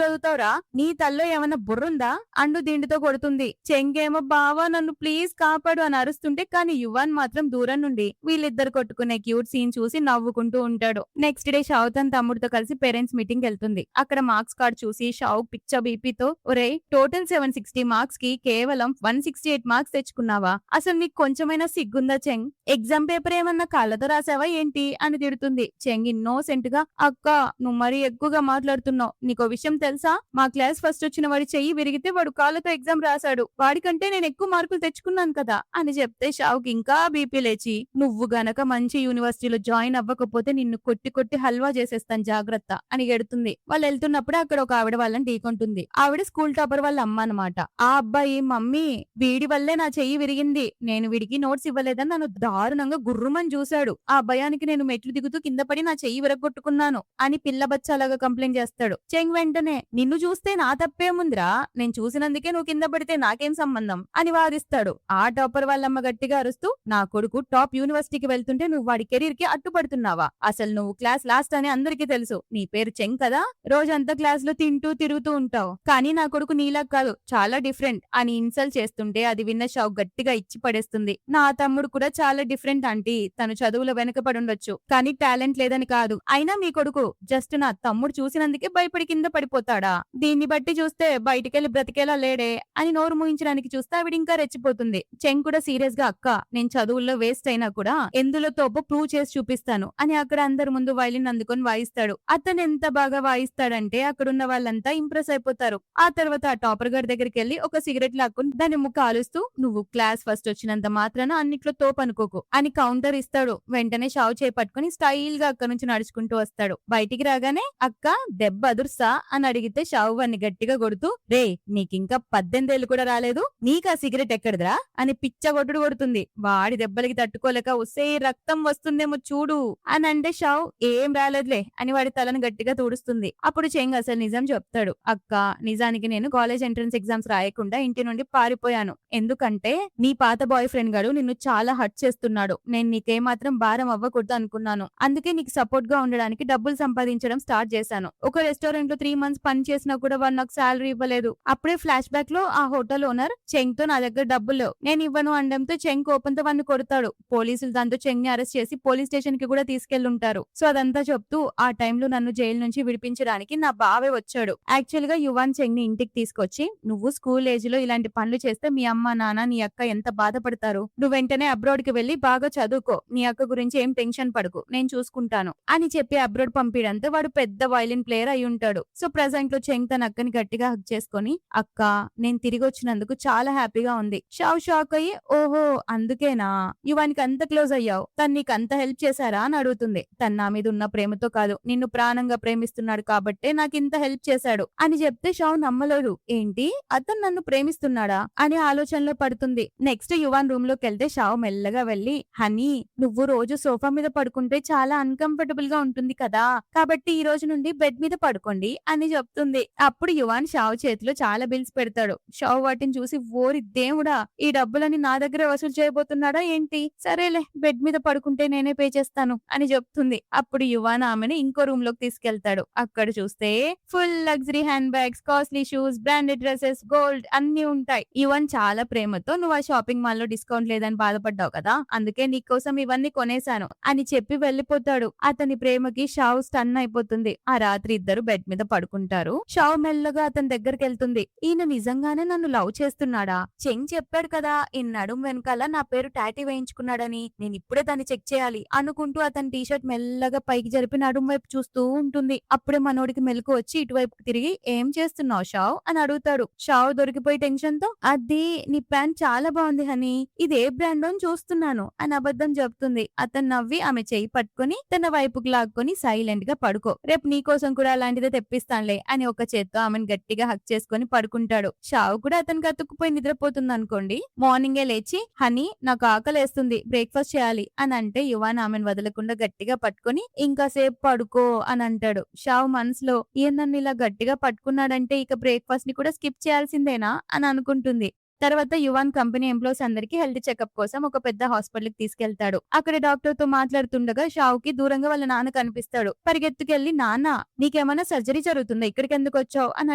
చదువుతావురా, నీ తల్లో ఏమన్నా బుర్రుందా అండు దిండుతో కొడుతుంది. చెంగేమో, బావా నన్ను ప్లీజ్ కాపాడు అని అరుస్తుంటే, కానీ యువాన్ మాత్రం దూరం నుండి వీళ్ళిద్దరు కొట్టుకునే క్యూట్ సీన్ చూసి నవ్వుకుంటూ ఉంటాడు. నెక్స్ట్ డే షావ్ తన తమ్ముడితో కలిసి పేరెంట్స్ మీటింగ్ వెళ్తుంది. అక్కడ మార్క్స్ కార్డ్ చూసి షావ్ పిచ్చ బీపీతో, ఒరే టోటల్ 760 మార్క్స్ కి కేవలం 168 మార్క్స్ తెచ్చుకున్నావా, అసలు నీకు కొంచెమైనా సిగ్గుందా చెంగ్, ఎగ్జామ్ పేపర్ ఏమన్నా కాళ్ళతో రాసావా ఏంటి అని తిడుతుంది. చెంగ్ ఇన్నోసెంట్ గా, అక్క నువ్వు మరీ ఎక్కువగా మాట్లాడుతున్నావు, నీకో విషయం తెలుసా, మా క్లాస్ ఫస్ట్ వచ్చిన వాడి చెయ్యి విరిగితే వాడు కాళ్ళతో ఎగ్జామ్ రాశాడు, వాడికంటే నేను ఎక్కువ మార్కులు తెచ్చుకున్నాను కదా అని చెప్తే షావ్ కి ఇంకా బీపీ లేచి, నువ్వు గనక మంచి యూనివర్సిటీలో జాయిన్ అవ్వకపోతే నిన్ను కొట్టి కొట్టి హల్వా చేసేస్తాను జాగ్రత్త అని ఎడుతుంది. వాళ్ళు వెళ్తున్నప్పుడే అక్కడ ఒక ఆవిడ వాళ్ళని ఢీకొంటుంది. ఆవిడ స్కూల్ టాపర్ వాళ్ళ అమ్మ అనమాట. ఆ అబ్బాయి, మమ్మీ వీడి వల్లే నా చెయ్యి విరిగింది, నేను వీడికి నోట్స్ ఇవ్వలేదని నన్ను దారుణంగా గుర్రుమని చూశాడు, ఆ భయానికి నేను మెట్లు దిగుతూ కింద పడి నా చెయ్యి విరగొట్టుకున్నాను అని పిల్ల బచ్చాలాగా కంప్లైంట్ చేస్తాడు. చెంగ్ వెంటనే, నిన్ను చూస్తే నా తప్పేముందిరా, నేను చూసినందుకే నువ్వు కింద పడితే నాకేం సంబంధం అని వాదిస్తాడు. ఆ టాపర్ వాళ్ళమ్మ గట్టిగా అరుస్తూ, నా కొడుకు టాప్ యూనివర్సిటీకి వెళ్తుంటే నువ్వు వాడి కెరీర్ కి అడ్డుపడుతున్నావా, అసలు నువ్వు క్లాస్ లాస్ట్ అని అందరికీ తెలుసు, నీ పేరు చెంగ్ కదా కదా, రోజంతా క్లాస్ లో తింటూ తిరుగుతూ ఉంటావు, కానీ నా కొడుకు నీలా కాదు, చాలా డిఫరెంట్ అని ఇన్సల్ట్ చేస్తుంటే అది విన్న షావ్ గట్టిగా ఇచ్చి పడేస్తుంది. నా తమ్ముడు కూడా చాలా డిఫరెంట్ ఆంటీ, తను చదువులో వెనకపడి ఉండొచ్చు, కానీ టాలెంట్ లేదని కాదు. అయినా మీ కొడుకు జస్ట్ నా తమ్ముడు చూసినందుకే భయపడి కింద పడిపోతాడా? దీన్ని బట్టి చూస్తే బయటికెళ్లి బ్రతికేలా లేడే అని నోరు మూయించడానికి చూస్తే ఆవిడ ఇంకా రెచ్చిపోతుంది. చెంగ్ కూడా సీరియస్ గా, అక్క నేను చదువుల్లో వేస్ట్ అయినా కూడా ఎందులో తోపో ప్రూవ్ చేసి చూపిస్తాను అని అక్కడ అందరి ముందు వైలిన్ అందుకొని వాయిస్తాడు. అతను ఎంత బాగా వాయిస్తాడంటే అక్కడున్న వాళ్ళంతా ఇంప్రెస్ అయిపోతారు. ఆ తర్వాత ఆ టాపర్ గారి దగ్గరికి వెళ్లి ఒక సిగరెట్ లాక్కుని దాని ముక్క ఆలుస్తూ, నువ్వు క్లాస్ ఫస్ట్ వచ్చినంత మాత్రాన అన్నిట్లో తోపు అనుకోకు అని కౌంటర్ ఇస్తాడు. వెంటనే షావ్ చేపట్టుకుని స్టైల్ గా అక్కడ నుంచి నడుచుకుంటూ వస్తాడు. బయటికి రాగానే అక్క దెబ్బ అదుర్సా అని అడిగితే షావ్ వాన్ని గట్టిగా కొడుతూ, రే నీకింకా 18 ఏళ్ళు కూడా రాలేదు, నీకా సిగరెట్ ఎక్కడదిరా అని పిచ్చ కొట్టుడు కొడుతుంది. వాడి దెబ్బలకి తట్టుకోలేక ఉసే రక్తం వస్తుందేమో చూడు అని అంటే షావ్ ఏం రాలేదులే అని వాడి తలను గట్టిగా తుడుస్తుంది. అప్పుడు చెంగ్ అసలు నిజం చెప్తాడు. అక్క నిజానికి నేను కాలేజ్ ఎంట్రన్స్ ఎగ్జామ్స్ రాయకుండా ఇంటి నుండి పారిపోయాను. ఎందుకంటే నీ పాత బాయ్ ఫ్రెండ్ గాడు నిన్ను చాలా హర్ట్ చేస్తున్నాడు. నేను నీకేమాత్రం భారం అవ్వకూడదు అనుకున్నాను. అందుకే నీకు సపోర్ట్ గా ఉండడానికి డబ్బులు సంపాదించడం స్టార్ట్ చేశాను. ఒక రెస్టారెంట్ లో 3 months పని చేసినా కూడా వాడు నాకు శాలరీ ఇవ్వలేదు. అప్పుడే ఫ్లాష్ బ్యాక్ లో ఆ హోటల్ ఓనర్ చెంగ్ తో నా దగ్గర డబ్బులు లేవు, నేను ఇవ్వను అనడంతో చెంగ్ కోపంతో వాడిని కొడతాడు. పోలీసులు దాంతో చెంగ్ ని అరెస్ట్ చేసి పోలీస్ స్టేషన్ కి కూడా తీసుకెళ్లుంటారు. సో అదంతా చెప్తూ ఆ టైంలో నన్ను జైలు నుంచి విడిపించడానికి నా బావే వచ్చాడు. యాక్చువల్ గా యువాన్ చెంగ్ ని ఇంటికి తీసుకొచ్చి, నువ్వు స్కూల్ ఏజ్ లో ఇలాంటి పనులు చేస్తే మీ అమ్మ నాన్న నీ అక్క ఎంత బాధపడతారు, నువ్వు వెంటనే అబ్రాడ్ కి వెళ్లి బాగా చదువుకో, నీ అక్క గురించి ఏం టెన్షన్ పడకు, నేను చూసుకుంటాను అని చెప్పి అబ్రాడ్ పంపిడంతో వాడు పెద్ద వైలిన్ ప్లేయర్ అయి ఉంటాడు. సో ప్రెసెంట్ లో చెంగ్ తన అక్కని గట్టిగా హక్ చేసుకొని, అక్క నేను తిరిగి వచ్చినందుకు చాలా హ్యాపీగా ఉంది. షాక్ అయ్యి, ఓహో అందుకేనా యువానికి అంత క్లోజ్ అయ్యావు, తను నీకు అంత హెల్ప్ చేశారా అని అడుగుతుంది. తన నా మీద ఉన్న ప్రేమతో కాదు, నిన్ను ప్రాణంగా ప్రేమిస్తున్నాడు కాబట్టే నాకు ఇంత హెల్ప్ చేశాడు అని చెప్తే షావ్ నమ్మలేదు. ఏంటి అతను నన్ను ప్రేమిస్తున్నాడా అని ఆలోచనలో పడుతుంది. నెక్స్ట్ యువాన్ రూమ్ లోకి వెళ్తే షావ్ మెల్లగా వెళ్లి, హనీ నువ్వు రోజు సోఫా మీద పడుకుంటే చాలా అన్కంఫర్టబుల్ గా ఉంటుంది కదా, కాబట్టి ఈ రోజు నుండి బెడ్ మీద పడుకోండి అని చెప్తుంది. అప్పుడు యువాన్ షావ్ చేతిలో చాలా బిల్స్ పెడతాడు. షావ్ వాటిని చూసి, ఓరి దేవుడా ఈ డబ్బులని నా దగ్గర వసూలు చేయబోతున్నాడా ఏంటి, సరేలే బెడ్ మీద పడుకుంటే నేనే పే చేస్తాను అని చెప్తుంది. అప్పుడు యువాన్ ఆమెను ఇంకో రూమ్ లోకి తీసుకెళ్తాడు. అక్కడ చూస్తే full luxury hand bags, costly shoes, branded dresses, gold అన్ని ఉంటాయి. యువాన్ చాలా ప్రేమతో, నువ్వు ఆ షాపింగ్ మాల్ లో డిస్కౌంట్ లేదని బాధపడ్డావు కదా, అందుకే నీకోసం ఇవన్నీ కొనేశాను అని చెప్పి వెళ్లిపోతాడు. అతని ప్రేమకి షావ్ స్టన్ అయిపోతుంది. ఆ రాత్రి ఇద్దరు బెడ్ మీద పడుకుంటారు. షావ్ మెల్లగా అతని దగ్గరికి వెళ్తుంది. ఈయన నిజంగానే నన్ను లవ్ చేస్తున్నాడా, చెంగ్ చెప్పాడు కదా ఈ నడుం వెనకాల నా పేరు టాటూ వేయించుకున్నాడని, నేను ఇప్పుడే దాన్ని చెక్ చేయాలి అనుకుంటూ అతని టీషర్ట్ మెల్లగా పైకి జరిపి నడుం వైపు చూస్తూ ఉంటుంది. అప్పుడే మనోడికి మెలకు వచ్చి ఇటువైపుకి తిరిగి, ఏం చేస్తున్నావు షావ్ అని అడుగుతాడు. షావ్ దొరికిపోయి టెన్షన్ తో, అది నీ ప్యాంట్ చాలా బాగుంది హనీ, ఇది ఏ బ్రాండ్ అని చూస్తున్నాను అని అబద్ధం చెప్తుంది. అతను నవ్వి ఆమె చెయ్యి పట్టుకుని తన వైపుకి లాక్కొని, సైలెంట్ గా పడుకో, రేపు నీ కోసం కూడా అలాంటిదే తెప్పిస్తానులే అని ఒక చేత్తో ఆమెను గట్టిగా హక్ చేసుకుని పడుకుంటాడు. షావ్ కూడా అతనికి అతుక్కుపోయి నిద్రపోతుంది అనుకోండి. మార్నింగే లేచి, హనీ నాకు ఆకలేస్తుంది, బ్రేక్ఫాస్ట్ చేయాలి అని అంటే యువాన్ ఆమెను వదలకుండా గట్టిగా పట్టుకుని, ఇంకా సేపు పడుకో అని అంటాడు. షావ్ మనసులో, ఈయన నన్ను ఇలా గట్టిగా పట్టుకున్నాడంటే ఇక బ్రేక్ఫాస్ట్ ని కూడా స్కిప్ చేయాల్సిందేనా అని అనుకుంటుంది. తర్వాత యువాన్ కంపెనీ ఎంప్లాయీస్ అందరికి హెల్త్ చెకప్ కోసం ఒక పెద్ద హాస్పిటల్ కి తీసుకెళ్తాడు. అక్కడ డాక్టర్ తో మాట్లాడుతుండగా షావ్ కి దూరంగా వాళ్ళ నాన్న కనిపిస్తాడు. పరిగెత్తుకెళ్లి, నాన్న నీకేమైనా సర్జరీ జరుగుతుందా, ఇక్కడికి ఎందుకు వచ్చావు అని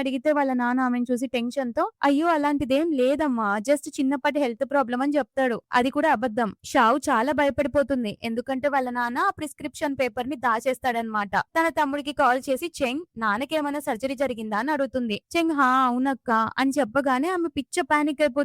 అడిగితే వాళ్ళ నాన్న ఆమెను చూసి టెన్షన్ తో, అయ్యో అలాంటిదేం లేదమ్మా, జస్ట్ చిన్నపాటి హెల్త్ ప్రాబ్లం అని చెప్తాడు. అది కూడా అబద్ధం. షావ్ చాలా భయపడిపోతుంది. ఎందుకంటే వాళ్ళ నాన్న ఆ ప్రిస్క్రిప్షన్ పేపర్ ని దాచేస్తాడనమాట. తన తమ్ముడికి కాల్ చేసి, చెంగ్ నాన్నకేమైనా సర్జరీ జరిగిందా అని అడుగుతుంది. చెంగ్ హా అవునక్క అని చెప్పగానే ఆమె పిచ్చ పానిక్ అయిపోతుంది.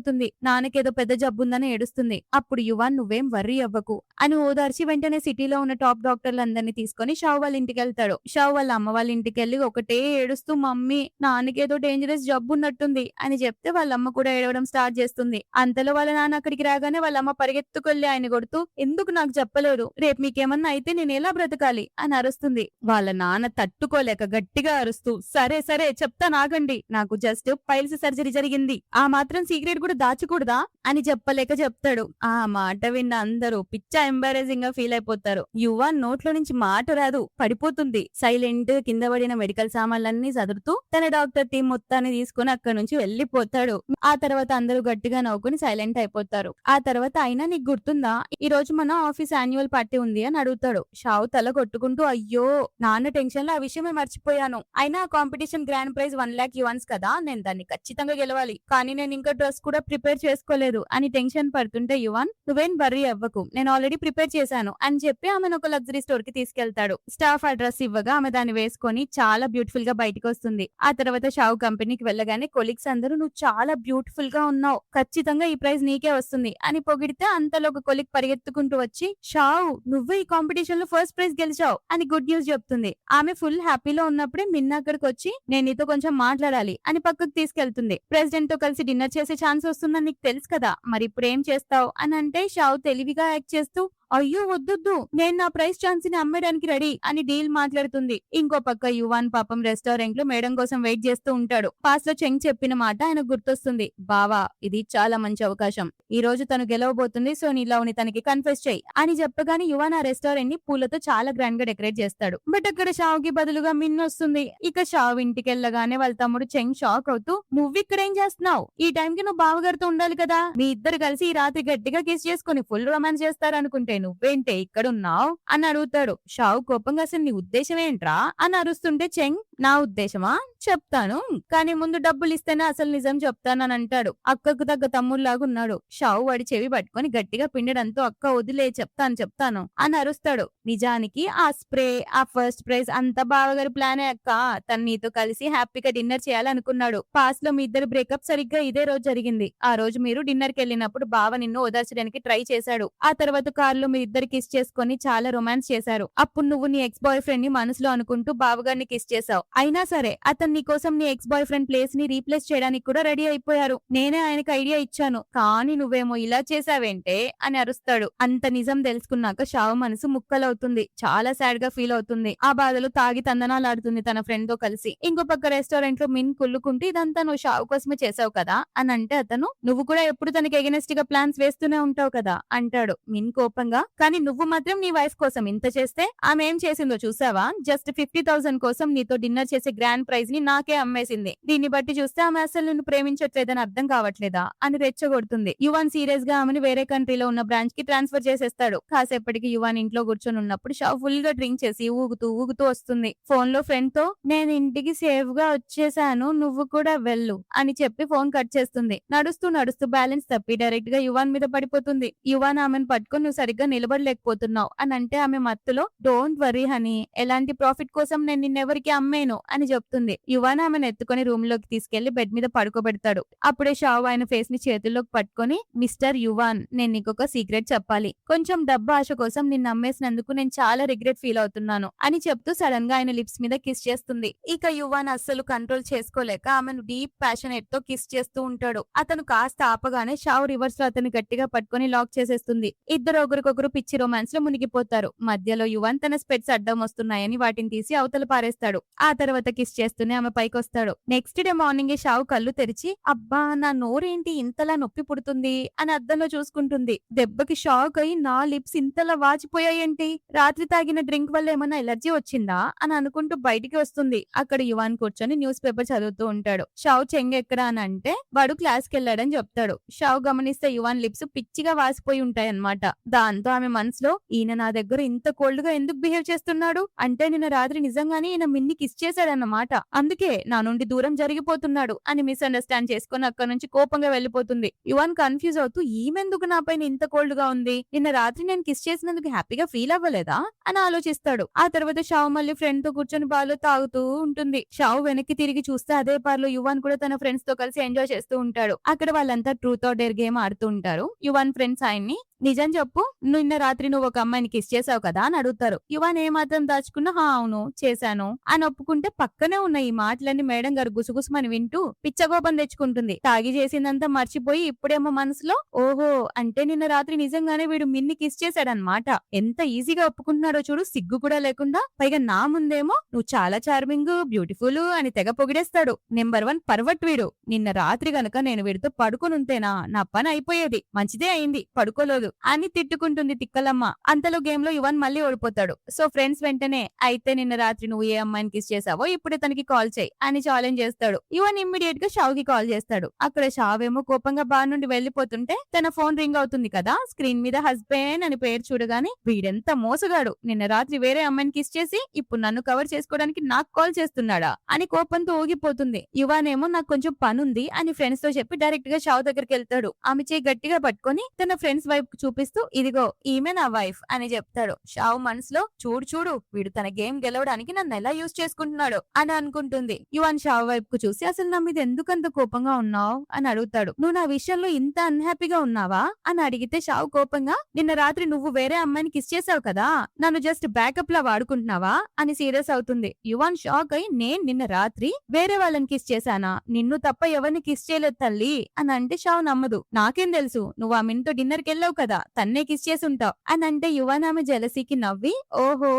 నాన్నకేదో పెద్ద జబ్బుందని ఏడుస్తుంది. అప్పుడు యువాన్, నువ్వేం వర్రీ అవ్వకు అని ఓదార్చి వెంటనే సిటీలో ఉన్న టాప్ డాక్టర్లందరినీ తీసుకొని షావ్ వాళ్ళ ఇంటికి వెళ్తాడు. షావ్ వాళ్ళ అమ్మ వాళ్ళ ఇంటికి వెళ్లి ఒకటే ఏడుస్తూ, మమ్మీ నాన్నకేదో డేంజరస్ జబ్బు ఉన్నట్టుంది అని చెప్తే వాళ్ళ అమ్మ కూడా ఏడవడం స్టార్ట్ చేస్తుంది. అంతలో వాళ్ళ నాన్న అక్కడికి రాగానే వాళ్ళ అమ్మ పరిగెత్తుకెళ్లి ఆయన కొడుతూ, ఎందుకు నాకు చెప్పలేదు, రేపు మీకేమన్నా అయితే నేను ఎలా బ్రతకాలి అని అరుస్తుంది. వాళ్ళ నాన్న తట్టుకోలేక గట్టిగా అరుస్తూ, సరే సరే చెప్తా నాగండి, నాకు జస్ట్ పైల్స్ సర్జరీ జరిగింది, ఆ మాత్రం సీక్రెట్ కూడా దాచకూడదా అని చెప్పలేక చెప్తాడు. ఆ మాట విన్న అందరూ పిచ్చ ఎంబారెసింగ్ గా ఫీల్ అయిపోతారు. యువన్ నోట్లో నుంచి మాట రాదు, పడిపోతుంది. సైలెంట్ కింద పడిన మెడికల్ సామాన్లన్నీ సదురుతూ తన డాక్టర్ టీం మొత్తాన్ని తీసుకుని అక్కడి నుంచి వెళ్లిపోతాడు. ఆ తర్వాత అందరూ గట్టిగా నవ్వుకుని సైలెంట్ అయిపోతారు. ఆ తర్వాత అయినా నీకు గుర్తుందా, ఈ రోజు మన ఆఫీస్ యాన్యువల్ పార్టీ ఉంది అని అడుగుతాడు. షావు తల కొట్టుకుంటూ అయ్యో నాన్న టెన్షన్ లో ఆ విషయమే మర్చిపోయాను. అయినా కాంపిటీషన్ గ్రాండ్ ప్రైజ్ 1,00,000 యువాన్స్ కదా, నేను దాన్ని ఖచ్చితంగా గెలవాలి. కానీ నేను ఇంకా డ్రెస్ కూడా ప్రిపేర్ చేసుకోలేదు అని టెన్షన్ పడుతుంటే యువాన్ నువ్వేం వర్రీ అవ్వకు, నేను ఆల్రెడీ ప్రిపేర్ చేశాను అని చెప్పి ఆమెను ఒక లగ్జరీ స్టోర్ కి తీసుకెళ్తాడు. స్టాఫ్ ఆ డ్రెస్ ఇవ్వగా ఆమె దాన్ని వేసుకొని చాలా బ్యూటిఫుల్ గా బయటకు వస్తుంది. ఆ తర్వాత షావు కంపెనీకి వెళ్ళగానే కొలీగ్స్ అందరూ నువ్వు చాలా బ్యూటిఫుల్ గా ఉన్నావు, ఖచ్చితంగా ఈ ప్రైజ్ నీకే వస్తుంది అని పొగిడితే అంతలో ఒక కొలీగ్ పరిగెత్తుకుంటూ వచ్చి షావు నువ్వే ఈ కాంపిటీషన్ లో ఫస్ట్ ప్రైజ్ గెలిచావు అని గుడ్ న్యూస్ చెప్తుంది. ఆమె ఫుల్ హ్యాపీలో ఉన్నప్పుడే మిన్న అక్కడికి వచ్చి నేను నీతో కొంచెం మాట్లాడాలి అని పక్కకు తీసుకెళ్తుంది. ప్రెసిడెంట్ తో కలిసి డిన్నర్ చేసే ఛాన్స్ వస్తుందని నీకు తెలుసు కదా, మరి ఇప్పుడు ఏం చేస్తావు అని అంటే షావు తెలివిగా యాక్ట్ చేస్తూ అయ్యో వద్దొద్దు, నేను నా ప్రైస్ ఛాన్స్ ని అమ్మడానికి రెడీ అని డీల్ మాట్లాడుతుంది. ఇంకో పక్క యువాన్ పాపం రెస్టారెంట్ లో మేడం కోసం వెయిట్ చేస్తూ ఉంటాడు. పాస్ లో చెంగ్ చెప్పిన మాట ఆయనకు గుర్తొస్తుంది. బావా ఇది చాలా మంచి అవకాశం, ఈ రోజు తను గెలవబోతుంది, సో నీ లవ్ ని తనకి కన్ఫెస్ చేయి అని చెప్పగానే యువాన్ ఆ రెస్టారెంట్ ని పూలతో చాలా గ్రాండ్ గా డెకరేట్ చేస్తాడు. బట్ అక్కడ షావుకి బదులుగా మిన్ వస్తుంది. ఇక షావు ఇంటికి వెళ్ళగానే వాళ్ళ తమ్ముడు చెంగ్ షాక్ అవుతూ నువ్వు ఇక్కడ ఏం చేస్తున్నావు, ఈ టైం కి నువ్వు బావగారితో ఉండాలి కదా, మీ ఇద్దరు కలిసి ఈ రాత్రి గట్టిగా కిస్ చేసుకుని ఫుల్ రొమాన్స్ చేస్తారనుకుంటే నువ్వేంటే ఇక్కడున్నావు అని అడుగుతాడు. షావు కోపంగా అసలు నీ ఉద్దేశం ఏంట్రా అని అరుస్తుంటే చెంగ్ నా ఉద్దేశమా చెప్తాను, కానీ ముందు డబ్బులు ఇస్తేనే అసలు నిజం చెప్తానని అంటాడు. అక్కకు తగ్గ తమ్ముళ్లాగా ఉన్నాడు. షావు వాడి చెవి పట్టుకొని గట్టిగా పిండడంతో అక్క వదిలే చెప్తాను అని అరుస్తాడు. నిజానికి ఆ స్ప్రే ఆ ఫస్ట్ ప్రైజ్ అంతా బావగారి ప్లానే అక్క, తను నీతో కలిసి హ్యాపీగా డిన్నర్ చేయాలనుకున్నాడు. పాస్ట్ లో మీ ఇద్దరు బ్రేకప్ సరిగ్గా ఇదే రోజు జరిగింది. ఆ రోజు మీరు డిన్నర్ కి వెళ్ళినప్పుడు బావ నిన్ను ఓదార్చడానికి ట్రై చేశాడు. ఆ తర్వాత కారులో మీ ఇద్దరు కిస్ చేసుకుని చాలా రొమాన్స్ చేశారు. అప్పుడు నువ్వు నీ ఎక్స్ బాయ్ ఫ్రెండ్ ని మనసులో అనుకుంటూ బావగారిని కిస్ చేశావు. అయినా సరే అతను నీ కోసం నీ ఎక్స్ బాయ్ ఫ్రెండ్ ప్లేస్ ని రీప్లేస్ చేయడానికి కూడా రెడీ అయిపోయారు. నేనే ఆయనకు ఐడియా ఇచ్చాను, కానీ నువ్వేమో ఇలా చేసావేంటే అని అరుస్తాడు. అంత నిజం తెలుసుకున్నాక షావు మనసు ముక్కలవుతుంది. చాలా సాడ్ గా ఫీల్ అవుతుంది. ఆ బాధలో తాగి తందనాలాడుతుంది తన ఫ్రెండ్ తో కలిసి. ఇంకో పక్క రెస్టారెంట్ లో మిన్ కుళ్ళుకుంటే ఇదంతా నువ్వు షావు కోసమే చేసావు కదా అని అంటే అతను నువ్వు కూడా ఎప్పుడు తనకి ఎగనెస్ట్ గా ప్లాన్స్ వేస్తూనే ఉంటావు కదా అంటాడు. మిన్ కోపంగా కానీ నువ్వు మాత్రం నీ వైఫ్ కోసం ఇంత చేస్తే ఆమె ఏం చేసిందో చూసావా, జస్ట్ 50,000 కోసం నీతో డిన్నర్ చేసే గ్రాండ్ ప్రైజ్ ని నాకే అమ్మేసింది. దీన్ని బట్టి చూస్తే ఆమె అసలు నిన్ను ప్రేమించట్లేదని అర్థం కావట్లేదా అని రెచ్చగొడుతుంది. యువాన్ సీరియస్ గా ఆమెను వేరే కంట్రీలో ఉన్న బ్రాంచ్ కి ట్రాన్స్ఫర్ చేసేస్తాడు. కాసేపటికి యువాన్ ఇంట్లో కూర్చొని ఉన్నప్పుడు షావు ఫుల్ గా డ్రింక్ చేసి ఊగుతూ వస్తుంది. ఫోన్ లో ఫ్రెండ్ తో నేను ఇంటికి సేఫ్ గా వచ్చేసాను, నువ్వు కూడా వెళ్ళు అని చెప్పి ఫోన్ కట్ చేస్తుంది. నడుస్తూ బ్యాలెన్స్ తప్పి డైరెక్ట్ గా యువాన్ మీద పడిపోతుంది. యువాన్ ఆమెను పట్టుకొని నువ్వు సరిగ్గా నిలబడలేకపోతున్నావు అని అంటే ఆమె మత్తులో డోంట్ వరీ హనీ, ఎలాంటి ప్రాఫిట్ కోసం నేను నిన్నెవరికి అమ్మేను అని చెప్తుంది. యువాన్ ఆమెను ఎత్తుకొని రూమ్ లోకి తీసుకెళ్లి బెడ్ మీద పడుకోబెడతాడు. అప్పుడే షావు ఆయన ఫేస్ ని చేతుల్లోకి పట్టుకొని మిస్టర్ యువాన్ నేను నీకొక సీక్రెట్ చెప్పాలి, కొంచెం డబ్బు ఆశ కోసం నిన్ను అమ్మేసినందుకు నేను చాలా రిగ్రెట్ ఫీల్ అవుతున్నాను అని చెప్తూ సడన్ గా ఆయన లిప్స్ మీద కిస్ చేస్తుంది. ఇక యువాన్ అస్సలు కంట్రోల్ చేసుకోలేక ఆమెను డీప్ ప్యాషనేట్ తో కిస్ చేస్తూ ఉంటాడు. అతను కాస్త ఆపగానే షావు రివర్స్ లో అతను గట్టిగా పట్టుకొని లాక్ చేసేస్తుంది. ఇద్దరు ఒకరికొకరు పిచ్చి రొమాన్స్ లో మునిగిపోతారు. మధ్యలో యువాన్ తన స్పెట్స్ అడ్డం వస్తున్నాయని వాటిని తీసి అవతల పారేస్తాడు. ఆ తర్వాత కిస్ చేస్తూనే ఆమె పైకొస్తాడు. నెక్స్ట్ డే మార్నింగ్ షావు కళ్ళు తెరిచి అబ్బా నా నోరేంటి ఇంతలా నొప్పి పుడుతుంది అని అద్దంలో చూసుకుంటుంది. దెబ్బకి షాక్ అయి నా లిప్స్ ఇంతలా వాచిపోయాయేంటి, రాత్రి తాగిన డ్రింక్ వల్ల ఏమన్నా ఎలర్జీ వచ్చిందా అని అనుకుంటూ బయటికి వస్తుంది. అక్కడ యువాన్ కూర్చొని న్యూస్ పేపర్ చదువుతూ ఉంటాడు. షావు చెంగ ఎక్కడా అని అంటే వాడు క్లాస్ కి వెళ్ళాడని చెప్తాడు. షావు గమనిస్తే యువాన్ లిప్స్ పిచ్చిగా వాసిపోయి ఉంటాయన్నమాట. దాంతో ఆమె మనసులో ఈయన నా దగ్గర ఇంత కోల్డ్ గా ఎందుకు బిహేవ్ చేస్తున్నాడు అంటే నిన్న రాత్రి నిజంగానే ఈయన మిన్ని కిస్ చేశాడన్నమాట, అందుకే నా నుండి దూరం జరిగిపోతున్నాడు అని మిస్అండర్స్టాండ్ చేసుకుని అక్కడ నుంచి కోపంగా వెళ్లిపోతుంది. యువాన్ కన్ఫ్యూజ్ అవుతూ ఈమెందుకు నా పైన ఇంత కోల్డ్ గా ఉంది, నిన్న రాత్రి నేను కిస్ చేసినందుకు హ్యాపీగా ఫీల్ అవ్వలేదా అని ఆలోచిస్తాడు. ఆ తర్వాత షావు మళ్ళీ ఫ్రెండ్ తో కూర్చొని బాలో తాగుతూ ఉంటుంది. షావు వెనక్కి తిరిగి చూస్తే అదే పార్లో యువాన్ కూడా తన ఫ్రెండ్స్ తో కలిసి ఎంజాయ్ చేస్తూ ఉంటాడు. అక్కడ వాళ్ళంతా ట్రూత్ ఆర్ డేర్ గేమ్ ఆడుతూ ఉంటారు. యువాన్ ఫ్రెండ్స్ ఆయన్ని నిజం చెప్పు, నిన్న రాత్రి నువ్వు ఒక అమ్మాయిని కిస్ చేసావు కదా అని అడుగుతారు. యువన్ ఏమాత్రం దాచుకున్నా హా అవును చేశాను అని ఒప్పుకుంటే పక్కనే ఉన్న ఈ మాటలన్నీ మేడం గారు గుసగుసమని వింటూ పిచ్చకోపం తెచ్చుకుంటుంది. తాగి చేసిందంతా మర్చిపోయి ఇప్పుడేమో మనసులో ఓహో అంటే నిన్న రాత్రి నిజంగానే వీడు మిన్ని కిస్ చేశాడనమాట. ఎంత ఈజీగా ఒప్పుకుంటున్నారో చూడు, సిగ్గు కూడా లేకుండా. పైగా నా ముందేమో నువ్వు చాలా చార్మింగ్ బ్యూటిఫుల్ అని తెగ పొగిడేస్తాడు. నెంబర్ 1 పర్వట్ వీడు. నిన్న రాత్రి గనక నేను వీడితో పడుకునుంటేనా నా పని అయిపోయేది. మంచిదే అయింది పడుకోలేదు అని తిట్టుకుంటుంది తిక్కలమ్మ. అంతలో గేమ్ లో యువన్ మళ్ళీ ఓడిపోతాడు. సో ఫ్రెండ్స్ వెంటనే అయితే నిన్న రాత్రి నువ్వు ఏ అమ్మాయిని కిస్ చేసావో ఇప్పుడే తనకి కాల్ చేయి అని ఛాలెంజ్ చేస్తాడు. యువన్ ఇమ్మీడియట్ గా షావ్ కి కాల్ చేస్తాడు. అక్కడ షావ్ ఏమో కోపంగా బార్ నుండి వెళ్లిపోతుంటే తన ఫోన్ రింగ్ అవుతుంది కదా. స్క్రీన్ మీద హస్బెండ్ అని పేరు చూడగానే వీడెంత మోసగాడు, నిన్న రాత్రి వేరే అమ్మాయిని కిస్ చేసి ఇప్పుడు నన్ను కవర్ చేసుకోవడానికి నాకు కాల్ చేస్తున్నాడా అని కోపంతో ఊగిపోతుంది. యువన్ ఏమో నాకు కొంచెం పనుంది అని ఫ్రెండ్స్ తో చెప్పి డైరెక్ట్ గా షావ్ దగ్గరికి వెళ్తాడు. ఆమె చేయి గట్టిగా పట్టుకొని తన ఫ్రెండ్స్ వైపు చూపిస్తూ ఇదిగో ఈమె నా వైఫ్ అని చెప్తాడు. షావ్ మనసులో చూడు చూడు వీడు తన గేమ్ గెలవడానికి నన్ను ఎలా యూజ్ చేసుకుంటున్నాడు అని అనుకుంటుంది. యువన్ షావ్ వైపుకు చూసి అసలు నా మీద ఎందుకంత కోపంగా ఉన్నావు అని అడుగుతాడు. నువ్వు నా విషయంలో ఇంత అన్హ్యాపీగా ఉన్నావా అని అడిగితే షావ్ కోపంగా నిన్న రాత్రి నువ్వు వేరే అమ్మాయిని కిస్ చేసావు కదా, నన్ను జస్ట్ బ్యాకప్ లా వాడుకుంటున్నావా అని సీరియస్ అవుతుంది. యువన్ షాక్ అయి నేను నిన్న రాత్రి వేరే వాళ్ళని కిస్ చేశానా, నిన్ను తప్ప ఎవరిని కిస్ చేయలేదు తల్లి అని అంటే షావ్ నమ్మదు. నాకేం తెలుసు, నువ్వు ఆ మిన్తో డిన్నర్ కి వెళ్ళావు కదా, తన్నే కిస్ చేసి ఉంటావు అని అంటే యువన్ ఆమె జెలసీకి నవ్వి ఓహో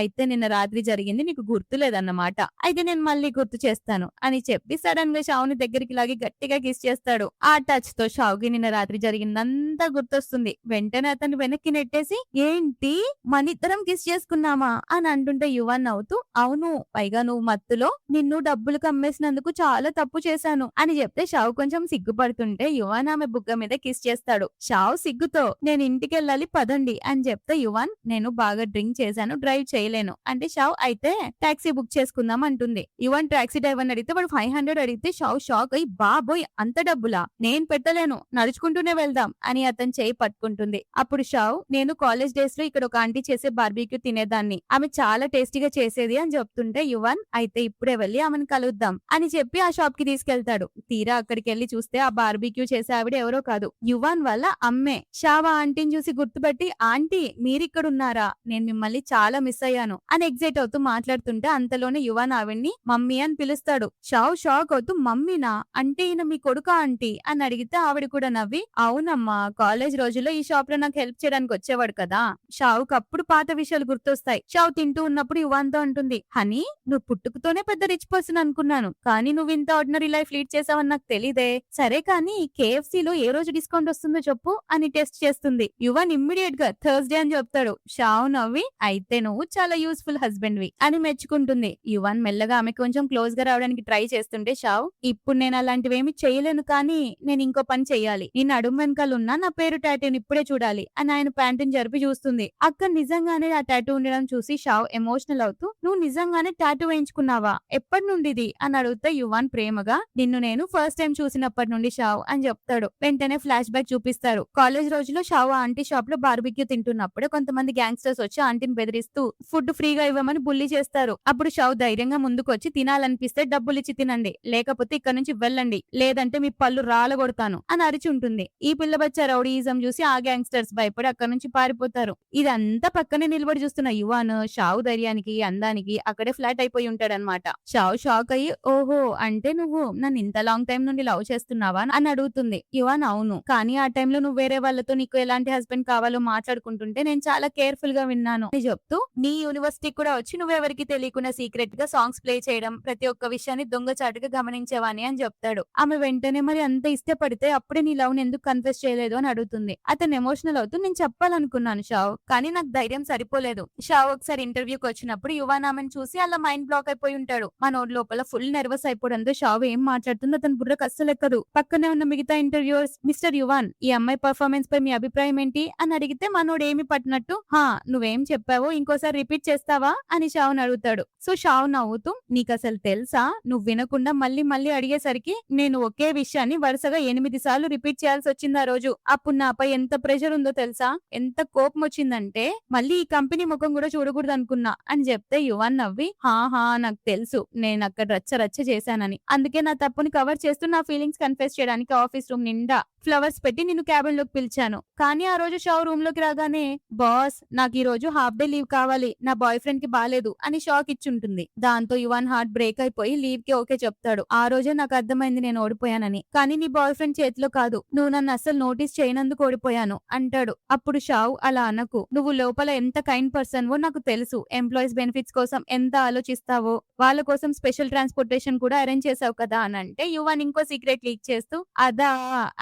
అయితే నిన్న రాత్రి జరిగింది నీకు గుర్తులేదన్నమాట, అయితే నేను మళ్ళీ గుర్తు చేస్తాను అని చెప్పి సడన్ గా షావ్ ని దగ్గరికి లాగి గట్టిగా కిస్ చేస్తాడు. ఆ టచ్ తో షావ్ కి నిన్న రాత్రి జరిగిందంతా గుర్తొస్తుంది. వెంటనే అతను వెనక్కి నెట్టేసి ఏంటి మనిద్దరం కిస్ చేసుకున్నామా అని అంటుంటే యువన్ నవ్వుతూ అవును, పైగా నువ్వు మత్తులో నిన్ను డబ్బులు కమ్మేసినందుకు చాలా తప్పు చేశాను అని చెప్తే షావ్ కొంచెం సిగ్గుపడుతుంటే యువన్ ఆమె బుగ్గ మీద కిస్ చేస్తాడు. షావ్ సిగ్గుతో నేను ఇంటికెళ్ళాలి పదండి అని చెప్తే యువన్ నేను బాగా డ్రింక్ చేశాను డ్రైవ్ చేయలేను అంటే షావ్ అయితే టాక్సీ బుక్ చేసుకుందాం అంటుంది. యువన్ టాక్సీ డ్రైవర్ అడిగితే వాడు 500 అడిగితే షావ్ షాక్ అయ్యి బాబోయ్ అంత డబ్బులా, నేను పెట్టలేను నడుచుకుంటూనే వెళ్దాం అని అతను చేయి పట్టుకుంటుంది. అప్పుడు షావ్ నేను కాలేజ్ డేస్ లో ఇక్కడ ఒక ఆంటీ చేసే బార్బీక్యూ తినేదాన్ని, ఆమె చాలా టేస్టీగా చేసేది అని చెప్తుంటే యువన్ అయితే ఇప్పుడే వెళ్ళి ఆమెను కలుద్దాం అని చెప్పి ఆ షాప్ కి తీసుకెళ్తాడు. తీరా అక్కడికి వెళ్లి చూస్తే ఆ బార్బీక్యూ చేసే ఆవిడ ఎవరో కాదు, యువన్ వాళ్ళ అమ్మే. షావ్ ఆ ఆంటీని చూసి గుర్తుపట్టి ఆంటీ మీరిక్కడ ఉన్నారా, నేను మిమ్మల్ని చాలా మిస్ అయ్యాను అని ఎగ్జైట్ అవుతూ మాట్లాడుతుంటే అంతలోనే యువన్ ఆవిడ్ని మమ్మీ అని పిలుస్తాడు. షావ్ షాక్ అవుతూ మమ్మీనా అంటే ఈయన మీ కొడుకా ఆంటీ అని అడిగితే ఆవిడ కూడా నవ్వి అవునమ్మా కాలేజ్ రోజుల్లో ఈ షాప్ లో నాకు హెల్ప్ చేయడానికి వచ్చేవాడు కదా. షావ్ కు అప్పుడు పాత విషయాలు గుర్తొస్తాయి. షావ్ తింటూ ఉన్నప్పుడు యువన్ తో అంటుంది హనీ నువ్వు పుట్టుకతోనే పెద్ద రిచ్ పర్సన్ అనుకున్నాను, కానీ నువ్వు ఇంత ఆర్డినరీ లైఫ్ లీడ్ చేసావని నాకు తెలీదే. సరే కానీ KFC లో ఏ రోజు డిస్కౌంట్ వస్తుందో చెప్పు అని టెస్ట్ చేస్తుంది. యువన్ ఇమ్మీడియట్ గా థర్స్డే అని చెప్తాడు. షావ్ నవ్వి అయితే నువ్వు చాలా యూస్ఫుల్ హస్బెండ్ వి అని మెచ్చుకుంటుంది. యువన్ మెల్లగా ఆమె కొంచెం క్లోజ్ గా రావడానికి ట్రై చేస్తుంటే షావ్ ఇప్పుడు నేను అలాంటివేమి చేయలేను, కానీ నేను ఇంకో పని చెయ్యాలి, నేను అడుగు వెనకాల ఉన్నా నా పేరు టాటూని ఇప్పుడే చూడాలి అని ఆయన ప్యాంటుని జరిపి చూస్తుంది. అక్కడ నిజంగానే ఆ టాటూ ఉండడం చూసి షావ్ ఎమోషనల్ అవుతూ నువ్వు నిజంగానే టాటూ వేయించుకున్నావా, ఎప్పటి నుండిది అని అడిగితే యువన్ ప్రేమగా నిన్ను నేను ఫస్ట్ టైం చూసినప్పటి నుండి షావ్ అని చెప్తాడు. వెంటనే ఫ్లాష్ బ్యాక్ చూపిస్తారు. కాలేజ్ రోజుల్లో షావ్ ఆంటీ షాప్ లో బార్బిక్యూ తింటున్నప్పుడు కొంతమంది గ్యాంగ్స్టర్స్ వచ్చి ఆంటీని బెదిరిస్తూ ఫుడ్ ఫ్రీగా ఇవ్వమని బుల్లి చేస్తారు. అప్పుడు షావ్ ధైర్యంగా ముందుకొచ్చి తినాలనిపిస్తే డబ్బులు ఇచ్చి తినండి, లేకపోతే ఇక్కడ నుంచి వెళ్ళండి, లేదంటే మీ పళ్ళు రాలగొడతాను అని అరిచి ఉంటుంది. ఈ పిల్లబచ్చ రౌడీయిజం చూసి ఆ గ్యాంగ్స్టర్స్ భయపడి అక్కడ నుంచి పారిపోతారు. ఇదంతా పక్కనే నిలబడి చూస్తున్న యువన్ షావ్ ధైర్యానికి అందానికి అక్కడే ఫ్లాట్ అయిపోయి ఉంటాడనమాట. షావ్ షాక్ అయ్యి ఓహో అంటే నువ్వు నన్ను ఇంత లాంగ్ టైం నుండి లవ్ చేస్తున్నావా అని అడుగుతుంది. యువన్ అవును, కానీ ఆ టైంలో నువ్వు వేరే వాళ్ళతో నీకు ఎలాంటి హస్బెండ్ కావాలో మాట్లాడుకుంటుంటే నేను చాలా కేర్ఫుల్ గా విన్నాను అని చెప్తూ నీ యూనివర్సిటీ కూడా వచ్చి నువ్వెవరికి తెలియకుండా సీక్రెట్ గా సాంగ్స్ ప్లే చేయడం ప్రతి ఒక్క విషయాన్ని దొంగచాటుగా గమనించేవాని అని చెప్తాడు. ఆమె వెంటనే మరి అంత ఇష్టపడితే అప్పుడే నీ లవ్ ఎందుకు కన్ఫెస్ చేయలేదు అని అడుగుతుంది. అతను ఎమోషనల్ అవుతూ నేను చెప్పాలనుకున్నాను షావ్, కానీ నాకు ధైర్యం సరిపోలేదు. షావ్ ఒకసారి ఇంటర్వ్యూకి వచ్చినప్పుడు యువన్ ఆమెను చూసి అలా మైండ్ బ్లాక్ అయిపోయి ఉంటాడు. మనోడి లోపల ఫుల్ నర్వస్ అయిపోవడంతో షావ్ ఏం మాట్లాడుతుందో అతని బుర్రకు అస్సలు ఎక్కదు. పక్కనే ఉన్న మిగతా ఇంటర్వ్యూవర్స్ మిస్టర్ యువన్ ఈ అమ్మాయి పర్ఫార్మెన్స్ పై మీ అభిప్రాయం ఏంటి అని అడిగితే మనోడు ఏమి పట్టినట్టు హా నువ్వేం చెప్పావో ఇంకోసారి రిపీట్ చేస్తావా అని షావ్ అడుగుతాడు. సో షావ్ నవ్వుతూ నీకు అసలు తెలుసా, నువ్వు వినకుండా మళ్ళీ మళ్ళీ అడిగేసరికి నేను ఒకే విషయాన్ని వరుసగా 8 సార్లు రిపీట్ చేయాల్సి వచ్చింది ఆ రోజు. అప్పుడు నాపై ఎంత ప్రెషర్ ఉందో తెలుసా, ఎంత కోపం వచ్చిందంటే మళ్ళీ ఈ కంపెనీ ముఖం కూడా చూడకూడదు అనుకున్నా అని చెప్తే యువన్ నవ్వి హా నాకు తెలుసు నేను అక్కడ రచ్చ రచ్చ చేశానని, అందుకే నా తప్పుని కవర్ చేస్తూ నా ఫీలింగ్స్ కన్ఫెస్ చేయడానికి ఆఫీస్ రూమ్ నిండా ఫ్లవర్స్ పెట్టి నిన్ను క్యాబిన్ లోకి పిలిచాను. కానీ ఆ రోజు షావ్ రూమ్ లోకి రాగానే బాస్ నాకు ఈ రోజు హాఫ్ డే లీవ్ కావాలి, నా బాయ్ ఫ్రెండ్ కి బాలేదు అని షాక్ ఇచ్చుంటుంది. దాంతో యువన్ హార్ట్ బ్రేక్ అయిపోయి లీవ్ కి ఓకే చెప్తాడు. ఆ రోజే నాకు అర్థమైంది నేను ఓడిపోయానని. కానీ నీ బాయ్ ఫ్రెండ్ చేతిలో కాదు, నువ్వు నన్ను అస్సలు నోటీస్ చేయనందుకు ఓడిపోయాను అంటాడు. అప్పుడు షావ్ అలా అనకు, నువ్వు లోపల ఎంత కైండ్ పర్సన్ వో నాకు తెలుసు. ఎంప్లాయీస్ బెనిఫిట్స్ కోసం ఎంత ఆలోచిస్తావో, వాళ్ళ కోసం స్పెషల్ ట్రాన్స్పోర్టేషన్ కూడా అరేంజ్ చేసావు కదా అని అంటే యువన్ ఇంకో సీక్రెట్ లీక్ చేస్తూ అదా,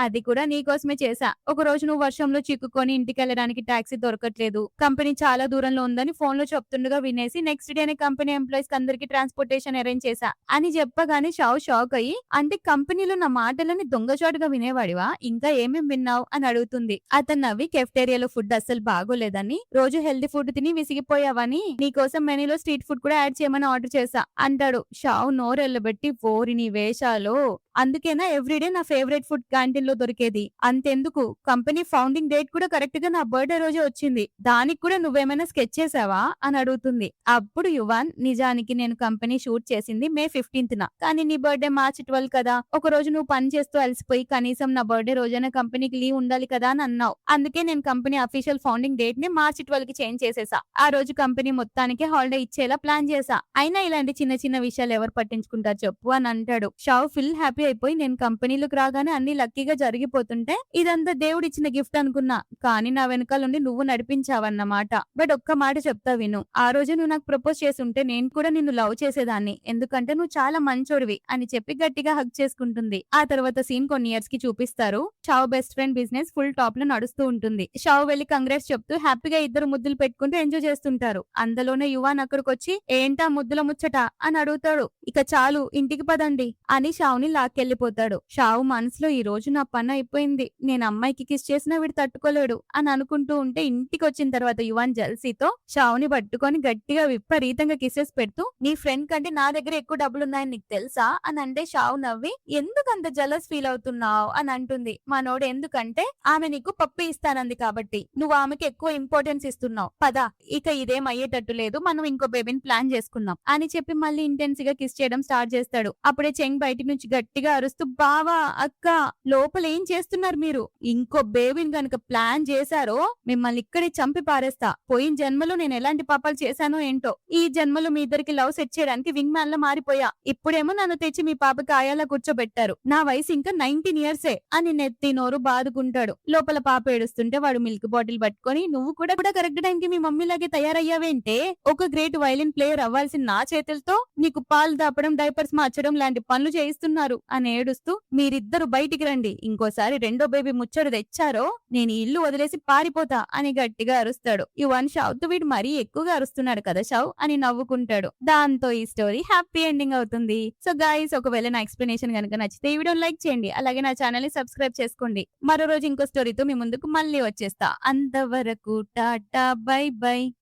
అది కూడా నీకోసమే చేశా. ఒక రోజు నువ్వు వర్షంలో చిక్కుకొని ఇంటికి వెళ్ళడానికి టాక్సీ దొరకట్లేదు, కంపెనీ చాలా దూరంలో ఉందని ఫోన్ లో చెప్తుండగా వినేసి నెక్స్ట్ డేనే కంపెనీ ఎంప్లాయీస్ అందరికి ట్రాన్స్పోర్టేషన్ అరేంజ్ చేశా అని చెప్పగానే షాక్ అయ్యి, అంటే కంపెనీలో నా మాటలని దొంగచాటుగా వినేవాడివా, ఇంకా ఏమేం విన్నావు అని అడుగుతుంది. అతను నవ్వి కెఫ్టేరియాలో ఫుడ్ అస్సలు బాగోలేదని, రోజు హెల్తీ ఫుడ్ తిని విసిగిపోయావని నీకోసం మెనూలో స్ట్రీట్ ఫుడ్ కూడా యాడ్ చేయమని ఆర్డర్ చేశా అంటాడు. షావ్ నోరెళ్ళబెట్టి ఓరిని వేషాలో, అందుకేనా ఎవ్రీడే నా ఫేవరెట్ ఫుడ్ క్యాంటీన్ లో దొరికేది. అంతెందుకు కంపెనీ ఫౌండింగ్ డేట్ కూడా కరెక్ట్ గా నా బర్త్డే రోజే వచ్చింది, దానికి కూడా నువ్వేమైనా స్కెచ్ చేసావా అని అడుగుతుంది. అప్పుడు యువన్, నిజానికి నేను కంపెనీ షూట్ చేసింది మే 15th కానీ నీ బర్త్డే మార్చి 12 కదా, ఒక రోజు నువ్వు పని చేస్తూ అలసిపోయి కనీసం నా బర్త్డే రోజైనా కంపెనీకి లీవ్ ఉండాలి కదా అని అన్నావు. అందుకే నేను కంపెనీ అఫీషియల్ ఫౌండింగ్ డేట్ ని మార్చి 12 కి చేంజ్ చేసేసా. ఆ రోజు కంపెనీ మొత్తానికి హాలిడే ఇచ్చేలా ప్లాన్ చేసా. అయినా ఇలాంటి చిన్న చిన్న విషయాలు ఎవరు పట్టించుకుంటారు చెప్పు అని అంటాడు. షావ్ ఫుల్ హ్యాపీ అయిపోయి, నేను కంపెనీలోకి రాగానే అన్ని లక్కీగా జరిగిపోతుంటే ఇదంతా దేవుడిచ్చిన గిఫ్ట్ అనుకున్నా, కానీ నా వెనకాల నుండి నువ్వు నడిపించావన్నమాట. బట్ ఒక్క మాట చెప్తా విను, ఆ రోజు నువ్వు నాకు ప్రపోజ్ చేస్తుంటే నేను కూడా నిన్ను లవ్ చేసేదాన్ని, ఎందుకంటే నువ్వు చాలా మంచోడివి అని చెప్పి గట్టిగా హగ్ చేసుకుంటుంది. ఆ తర్వాత సీన్ కొన్ని ఇయర్స్ కి చూపిస్తారు. Shaw best friend business full top లో నడుస్తూ ఉంటుంది. షావ్ వెళ్లి కంగ్రాట్స్ చెప్తూ హ్యాపీగా ఇద్దరు ముద్దులు పెట్టుకుంటూ ఎంజాయ్ చేస్తుంటారు. అందులోనే యువాన్ అక్కడికి వచ్చి ఏంటా ముద్దుల ముచ్చట అని అడుగుతాడు. ఇక చాలు ఇంటికి పదండి అని షావ్ ని లాక్కెళ్లిపోతాడు. షావ్ మనసులో ఈ రోజు నా పని అయిపోయింది, నేను అమ్మాయికి కిస్ చేసినా వీడు తట్టుకోలేడు అని అనుకుంటూ ఉంటే ఇంటికి వచ్చిన తర్వాత యువన్ జల్సీతో షావ్ ని పట్టుకొని గట్టిగా విపరీతంగా కిసెస్ పెడుతూ, నీ ఫ్రెండ్ కంటే నా దగ్గర ఎక్కువ డబ్బులున్నాయని నీకు తెలుసా అని అంటే షావ్ నవ్వి, ఎందుకంత జలస్ ఫీల్ అవుతున్నావు అని అంటుంది. మనోడు ఎందుకంటే ఆమె నీకు పప్పు ఇస్తానంది కాబట్టి నువ్వు ఆమెకి ఎక్కువ ఇంపార్టెన్స్ ఇస్తున్నావు, పద ఇక ఇదేం అయ్యేటట్టు లేదు, మనం ఇంకో బేబీని ప్లాన్ చేసుకుందాం అని చెప్పి మళ్ళీ ఇంటెన్స్ గా కిస్ చేయడం స్టార్ట్ చేస్తాడు. అప్పుడే చెంగ్ బయట నుంచి గట్టిగా అరుస్తూ, బావా అక్క లోపల ఏం చేస్తున్నారు మీరు, ఇంకో బేబీని గనుక ప్లాన్ చేశారో మిమ్మల్ని ఇక్కడే చంపి పారేస్తా, పోయిన జన్మలో నేను ఎలాంటి పాపాలు చేశానో ఏంటో, ఈ జన్మలో మీ ఇద్దరికి లవ్ సెట్ చేయడానికి వింగ్ మ్యాన్ లా మారిపోయా, ఇప్పుడేమో నన్ను తెచ్చి మీ పాపకి ఆయాలా కూర్చోబెట్టారు, నా వయసు ఇంకా 19 years అని నెత్తి నోరు బాదుకుంటాడు. లోపల పాప ఏడుస్తుంటే వాడు మిల్క్ బాటిల్ పట్టుకొని, నువ్వు కూడా కరెక్ట్ టైం కి మీ మమ్మీలాగే తయారయ్యావేంటే, ఒక గ్రేట్ వైలిన్ ప్లేయర్ అవ్వాల్సిన నా చేతులతో నీకు పాలు దాపడం డైపర్స్ మార్చడం లాంటి పనులు చేయిస్తున్నారు అని ఏడుస్తూ, మీరిద్దరు బయటికి రండి, ఇంకోసారి రెండో బేబీ ముచ్చడు తెచ్చారో నేను ఇల్లు వదిలేసి పారిపోతా అని గట్టిగా అరుస్తాడు. యువన్ షావ్ తో వీడు మరీ ఎక్కువగా అరుస్తున్నాడు కదా షావ్ అని నవ్వుకుంటాడు. దాంతో ఈ స్టోరీ హ్యాపీ ఎండింగ్ అవుతుంది. సో గైస్, ఒకవేళ నా ఎక్స్ప్లెనేషన్ కనుక నచ్చితే ఈ వీడియోని లైక్ చేయండి, అలాగే నా ఛానల్ ని సబ్స్క్రైబ్ చేసుకోండి. మరో రోజు ఇంకో స్టోరీతో మీ ముందుకు మళ్ళీ వచ్చేస్తా. అంతవరకు టాటా బై బై.